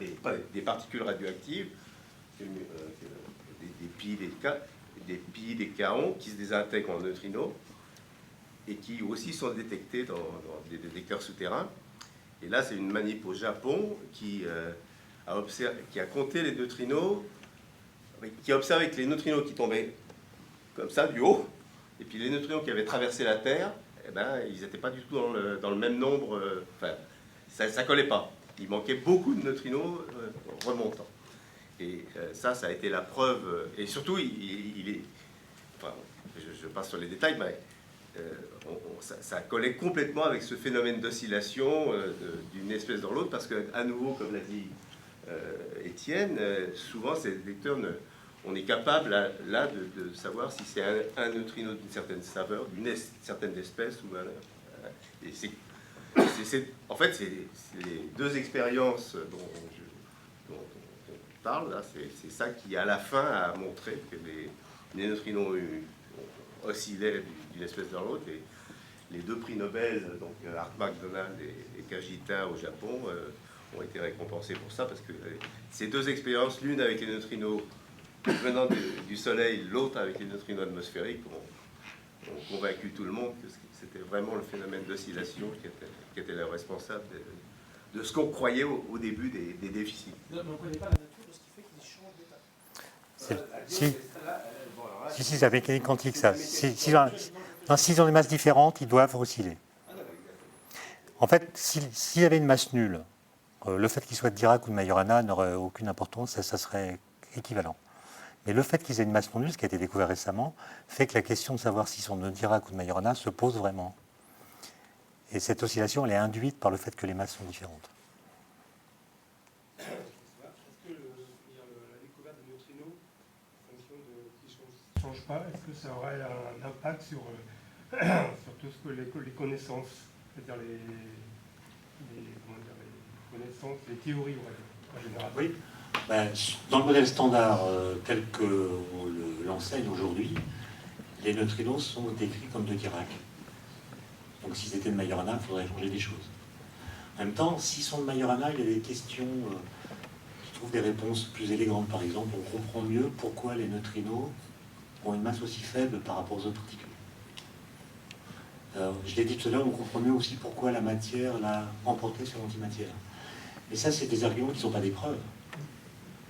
des particules radioactives, des pi, des kaons qui se désintègrent en neutrinos et qui aussi sont détectés dans des détecteurs souterrains. Et là, c'est une manip au Japon qui a compté les neutrinos, qui a observé que les neutrinos qui tombaient comme ça, du haut, et puis les neutrinos qui avaient traversé la Terre, eh ben, ils n'étaient pas du tout dans le même nombre, enfin, ça ne collait pas. Il manquait beaucoup de neutrinos remontants. Et ça a été la preuve, et surtout, il est, enfin, je passe sur les détails, mais ça collait complètement avec ce phénomène d'oscillation d'une espèce dans l'autre, parce qu'à nouveau, comme l'a dit Étienne, souvent ces détecteurs, on est capable là de savoir si c'est un neutrino d'une certaine saveur, d'une certaine espèce, ou en fait, c'est les deux expériences dont on parle, là, c'est ça qui, à la fin, a montré que les neutrinos oscillaient d'une espèce dans l'autre. Et les deux prix Nobel, donc Art McDonald et Kajita au Japon, ont été récompensés pour ça, parce que ces deux expériences, l'une avec les neutrinos venant du Soleil, l'autre avec les neutrinos atmosphériques, ont convaincu tout le monde que c'était vraiment le phénomène d'oscillation qui était le responsable de ce qu'on croyait au début des déficits. Mais on ne connaît pas la nature de ce qui fait qu'ils changent d'état. Si, c'est la mécanique quantique, ça. S'ils ont des masses différentes, ils doivent osciller. En fait, s'il y avait une masse nulle, le fait qu'ils soient de Dirac ou de Majorana n'aurait aucune importance, ça serait équivalent. Mais le fait qu'ils aient une masse non nulle, ce qui a été découvert récemment, fait que la question de savoir s'ils sont de Dirac ou de Majorana se pose vraiment. Et cette oscillation, elle est induite par le fait que les masses sont différentes. Est-ce que la découverte de neutrinos, qui ne change pas, est-ce que ça aurait un impact sur tout ce que les connaissances, c'est-à-dire les connaissances, les théories, en général? Oui. Ben, dans le modèle standard tel qu'on l'enseigne aujourd'hui, les neutrinos sont décrits comme de Dirac. Donc s'ils étaient de Majorana, il faudrait changer des choses. En même temps, s'ils sont de Majorana, il y a des questions qui trouvent des réponses plus élégantes. Par exemple, on comprend mieux pourquoi les neutrinos ont une masse aussi faible par rapport aux autres particules. Je l'ai dit tout à l'heure, on comprend mieux aussi pourquoi la matière l'a emporté sur l'antimatière. Mais ça, c'est des arguments qui ne sont pas des preuves.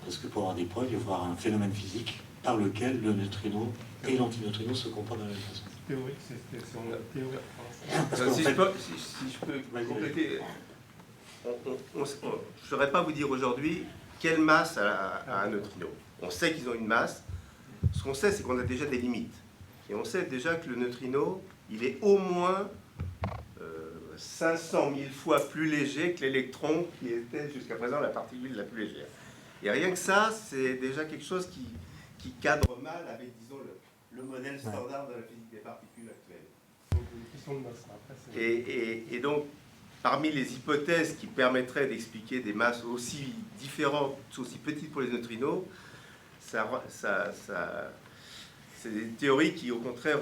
Parce que pour avoir des preuves, il faut avoir un phénomène physique par lequel le neutrino et l'antineutrino se comportent de la même façon. Théorique, c'est son théorie. Si je peux compléter, je ne saurais pas vous dire aujourd'hui quelle masse a un neutrino. On sait qu'ils ont une masse. Ce qu'on sait, c'est qu'on a déjà des limites. Et on sait déjà que le neutrino, il est au moins 500 000 fois plus léger que l'électron qui était jusqu'à présent la particule la plus légère. Et rien que ça, c'est déjà quelque chose qui cadre mal avec, disons, le modèle standard de la physique des particules actuelle. Donc, une question de masse. Après, et donc, parmi les hypothèses qui permettraient d'expliquer des masses aussi différentes, aussi petites pour les neutrinos, c'est des théories qui, au contraire,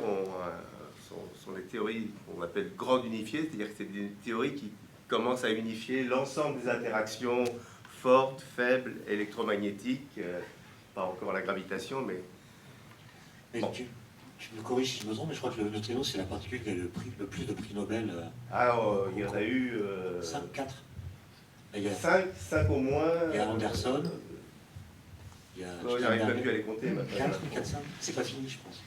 sont des théories qu'on appelle grandes unifiées, c'est-à-dire que c'est des théories qui commencent à unifier l'ensemble des interactions fortes, faibles, électromagnétiques, pas encore la gravitation, mais... Bon. Tu me corriges si je me trompe, mais je crois que le neutrino, c'est la particule qui a le plus de prix Nobel. Il y en a eu... 5, 4 5 au moins. Il y a Anderson. J'arrive même plus à les compter. 4 ou 4, 5. C'est pas fini, je pense.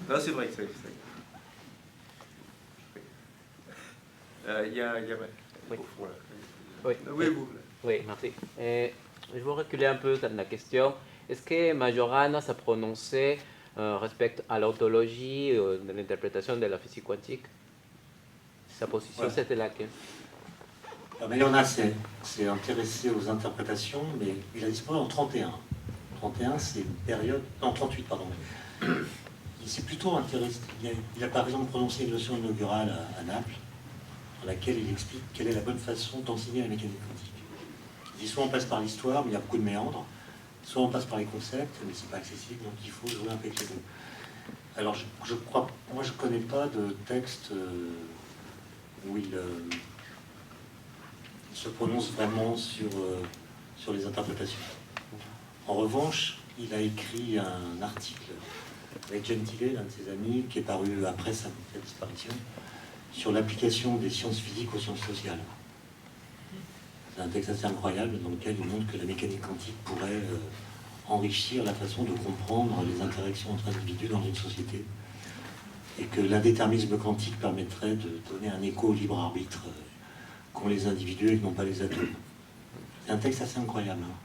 Non, c'est vrai que c'est... Il y a... Oui. Au fond, là. Oui. Oui, vous. Oui, merci. Je veux reculer un peu dans la question. Est-ce que Majorana s'est prononcé respecte à l'ontologie, de l'interprétation de la physique quantique. Sa position, Ouais. c'était laquelle? Ah, mais il y en a, c'est intéressé aux interprétations, mais il a disparu en 31. 31, c'est une période... Non, 38, pardon. Il s'est plutôt intéressé... Il a par exemple prononcé une leçon inaugurale à Naples, dans laquelle il explique quelle est la bonne façon d'enseigner la mécanique quantique. Il dit soit on passe par l'histoire, mais il y a beaucoup de méandres, soit on passe par les concepts, mais c'est pas accessible, donc il faut jouer un peu avec les deux. Alors je crois... Moi, je connais pas de texte où il se prononce vraiment sur les interprétations. En revanche, il a écrit un article avec Gentile, l'un de ses amis, qui est paru après sa disparition, sur l'application des sciences physiques aux sciences sociales. C'est un texte assez incroyable dans lequel il montre que la mécanique quantique pourrait enrichir la façon de comprendre les interactions entre individus dans une société, et que l'indéterminisme quantique permettrait de donner un écho au libre arbitre qu'ont les individus et non pas les atomes. C'est un texte assez incroyable. Hein.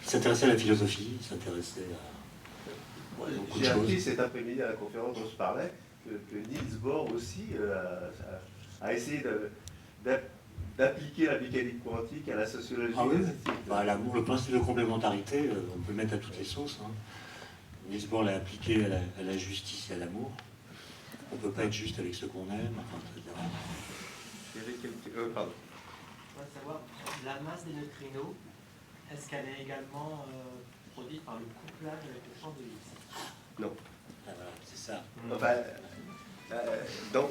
Il s'intéressait à la philosophie, il s'intéressait à beaucoup de J'ai appris choses. cet après-midi à la conférence dont je parlais que Niels Bohr aussi a essayé d'appliquer la mécanique quantique à la sociologie. Ah oui, bah, le principe de complémentarité, on peut le mettre à toutes les sauces. Hein. Niels Bohr l'a appliqué à la justice et à l'amour. On ne peut pas être juste avec ceux qu'on aime, enfin, etc. Il y avait pardon. Je voudrais savoir, la masse des neutrinos, est-ce qu'elle est également produite par le couplage avec le champ de Higgs? Non. Ah, voilà, c'est ça. Enfin, non.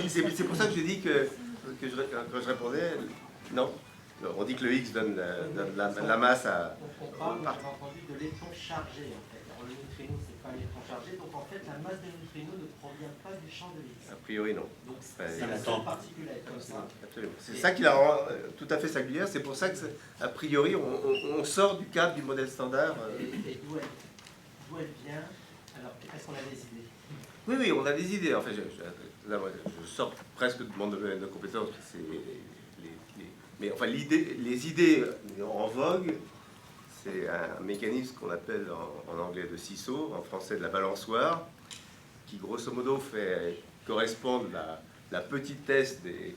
C'est pour ça que j'ai dit que quand je répondais, non. On dit que le Higgs donne la masse à... On parle, j'ai entendu, de l'électron chargé, en fait. Alors, le neutrino, c'est pas l'électron chargé, donc en fait, la masse des neutrinos ne provient pas du champ de Higgs. A priori, non. Donc, c'est Ouais, la attends. seule particularité comme ça. Absolument. C'est ça qui la rend tout à fait singulière. C'est pour ça que, a priori, on sort du cadre du modèle standard. Et d'où elle vient? Alors, est-ce qu'on a des idées? Oui, oui, on a des idées. En fait, là, moi, je sors presque de mon domaine de compétences. Mais enfin, les idées en vogue, c'est un mécanisme qu'on appelle en anglais de Ciseaux, en français de la balançoire, qui grosso modo fait correspondre la petitesse des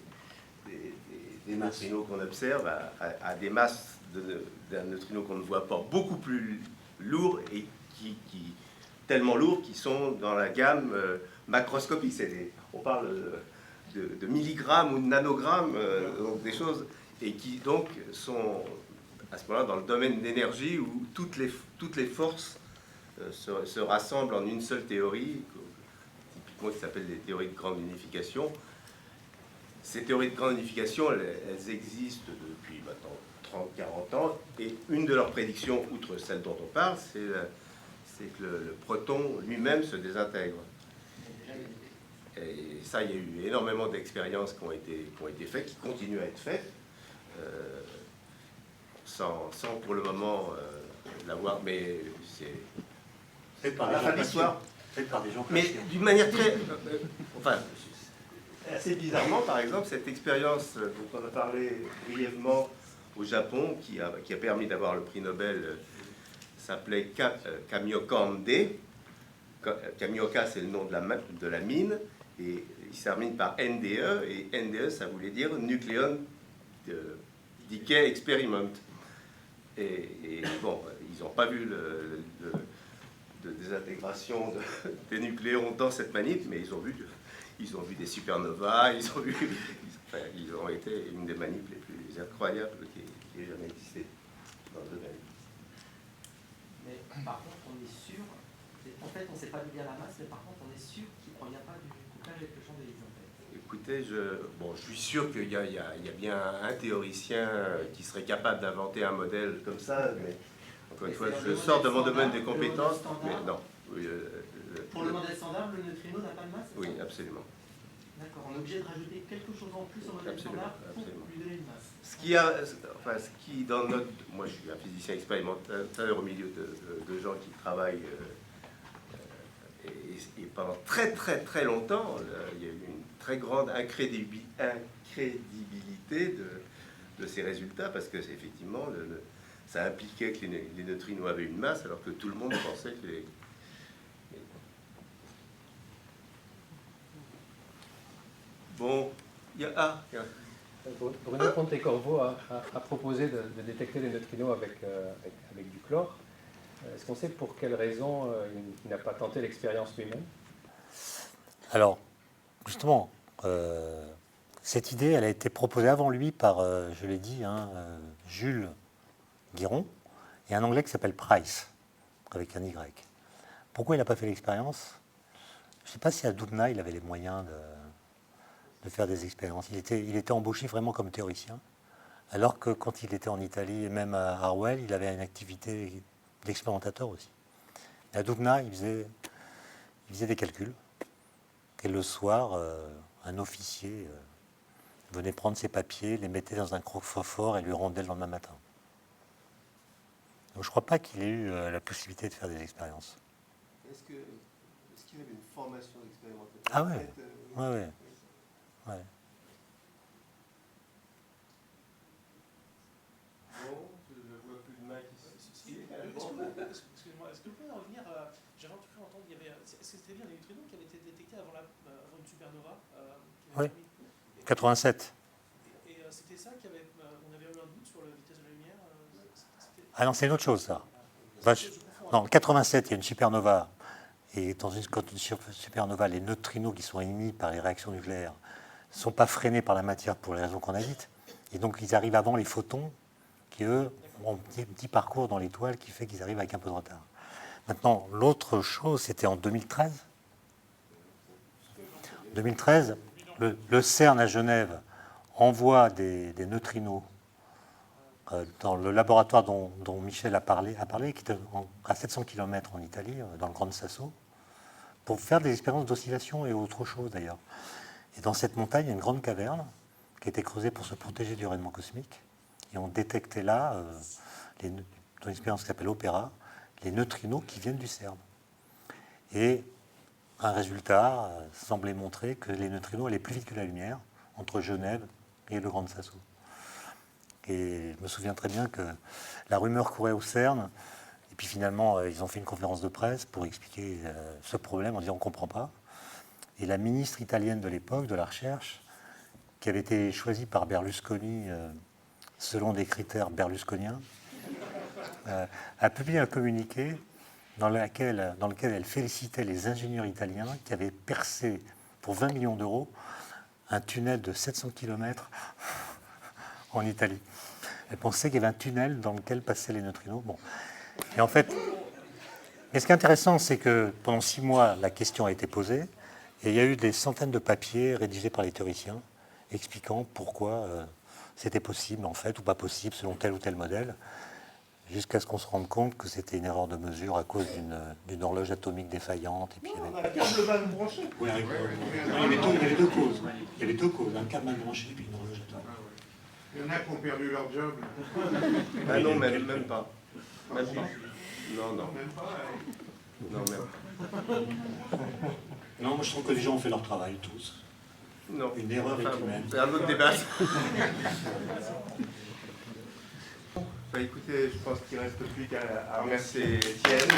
neutrinos qu'on observe à des masses d'un neutrino qu'on ne voit pas, beaucoup plus lourds et tellement lourds qu'ils sont dans la gamme macroscopique. On parle de milligrammes ou de nanogrammes, donc des choses, et qui donc sont à ce moment-là dans le domaine d'énergie où toutes les forces se rassemblent en une seule théorie, typiquement qui s'appelle les théories de grande unification. Ces théories de grande unification, elles existent depuis maintenant 30-40 ans, et une de leurs prédictions, outre celle dont on parle, c'est que le proton lui-même se désintègre. Et ça, il y a eu énormément d'expériences qui ont été faites, qui continuent à être faites, sans pour le moment l'avoir, mais c'est Par la fin de l'histoire. Fait par des gens Mais passionnés. d'une manière très... enfin, assez bizarrement, par exemple, cette expérience dont on a parlé brièvement au Japon, qui a permis d'avoir le prix Nobel, s'appelait Kamioka-D. Kamioka, c'est le nom de la mine, et il se termine par NDE, et NDE, ça voulait dire Nucleon Decay Experiment. Et bon, ils n'ont pas vu de désintégration des nucléons dans cette manip, mais ils ont vu des supernovas, ils ont été une des manips les plus incroyables qui ait jamais existé dans le domaine. Mais par contre, on est sûr, en fait, on ne sait pas d'où vient la masse, mais par contre, on est sûr qu'il ne provient pas du couplage avec le champ de Higgs, en fait. Écoutez, je suis sûr qu'il y a bien un théoricien qui serait capable d'inventer un modèle comme ça, mais encore une fois, je sors de mon domaine de compétences, mais non. Oui, Pour le modèle standard, le neutrino n'a pas de masse? oui, absolument. D'accord, on est obligé de rajouter quelque chose en plus au modèle Absolument, standard pour absolument. lui donner une masse. Ce qui dans notre... Moi, je suis un physicien expérimentateur au milieu de gens qui travaillent et pendant très très très longtemps, il y a eu une très grande incrédibilité de ces résultats, parce que c'est effectivement ça impliquait que les neutrinos avaient une masse, alors que tout le monde pensait que les... Bon, il y a... Bruno Pontecorvo a proposé de détecter les neutrinos avec du chlore. Est-ce qu'on sait pour quelle raison il n'a pas tenté l'expérience lui-même? Alors, justement, cette idée, elle a été proposée avant lui par, je l'ai dit, Jules Guiron et un Anglais qui s'appelle Price, avec un Y. Pourquoi il n'a pas fait l'expérience? Je ne sais pas si à Doudna, il avait les moyens de faire des expériences. Il était embauché vraiment comme théoricien, alors que quand il était en Italie et même à Harwell, il avait une activité d'expérimentateur aussi. Et à Doudna, il faisait des calculs. Et le soir, un officier venait prendre ses papiers, les mettait dans un coffre-fort et lui rendait le lendemain matin. Donc je ne crois pas qu'il ait eu la possibilité de faire des expériences. Est-ce qu'il avait une formation d'expérimentateur? Ah ouais, ouais. Bon, je ne vois plus de main qui se... Excusez-moi, est-ce que vous pouvez en revenir? J'avais cru entendre, est-ce que c'était bien les neutrinos qui avaient été détectés avant une supernova? Oui, 87. Et c'était ça on avait eu un doute sur la vitesse de la lumière? Ah non, c'est une autre chose, ça. Non, 87, il y a une supernova. Et quand une supernova, les neutrinos qui sont émis par les réactions nucléaires ne sont pas freinés par la matière pour les raisons qu'on a dites. Et donc, ils arrivent avant les photons, qui, eux, ont un petit parcours dans l'étoile qui fait qu'ils arrivent avec un peu de retard. Maintenant, l'autre chose, c'était en 2013. 2013, le CERN à Genève envoie des neutrinos dans le laboratoire dont Michel a parlé, qui était à 700 km en Italie, dans le Grand Sasso, pour faire des expériences d'oscillation et autre chose d'ailleurs. Et dans cette montagne, il y a une grande caverne qui a été creusée pour se protéger du rayonnement cosmique. Et on détectait là, dans une expérience qui s'appelle Opéra, les neutrinos qui viennent du CERN. Et un résultat semblait montrer que les neutrinos allaient plus vite que la lumière entre Genève et le Grand Sasso. Et je me souviens très bien que la rumeur courait au CERN, et puis finalement, ils ont fait une conférence de presse pour expliquer ce problème en disant on ne comprend pas. Et la ministre italienne de l'époque, de la recherche, qui avait été choisie par Berlusconi selon des critères berlusconiens, a publié un communiqué dans lequel elle félicitait les ingénieurs italiens qui avaient percé pour 20 millions d'euros un tunnel de 700 km en Italie. Elle pensait qu'il y avait un tunnel dans lequel passaient les neutrinos. Bon. Et en fait, mais ce qui est intéressant, c'est que pendant 6 mois, la question a été posée et il y a eu des centaines de papiers rédigés par les théoriciens expliquant pourquoi c'était possible, en fait, ou pas possible, selon tel ou tel modèle, jusqu'à ce qu'on se rende compte que c'était une erreur de mesure à cause d'une horloge atomique défaillante. Et puis On a un câble mal branché. Oui, il y avait deux causes. Il y avait deux causes, un câble mal branché et puis une horloge atomique. Il y en a qui ont perdu leur job. Ah non, même pas. Même pas. Non. Même pas. Non, même pas. Non, moi je trouve que les gens ont fait leur travail, tous. Non. Une erreur est humaine. C'est un autre débat. Écoutez, je pense qu'il ne reste plus qu'à remercier Étienne.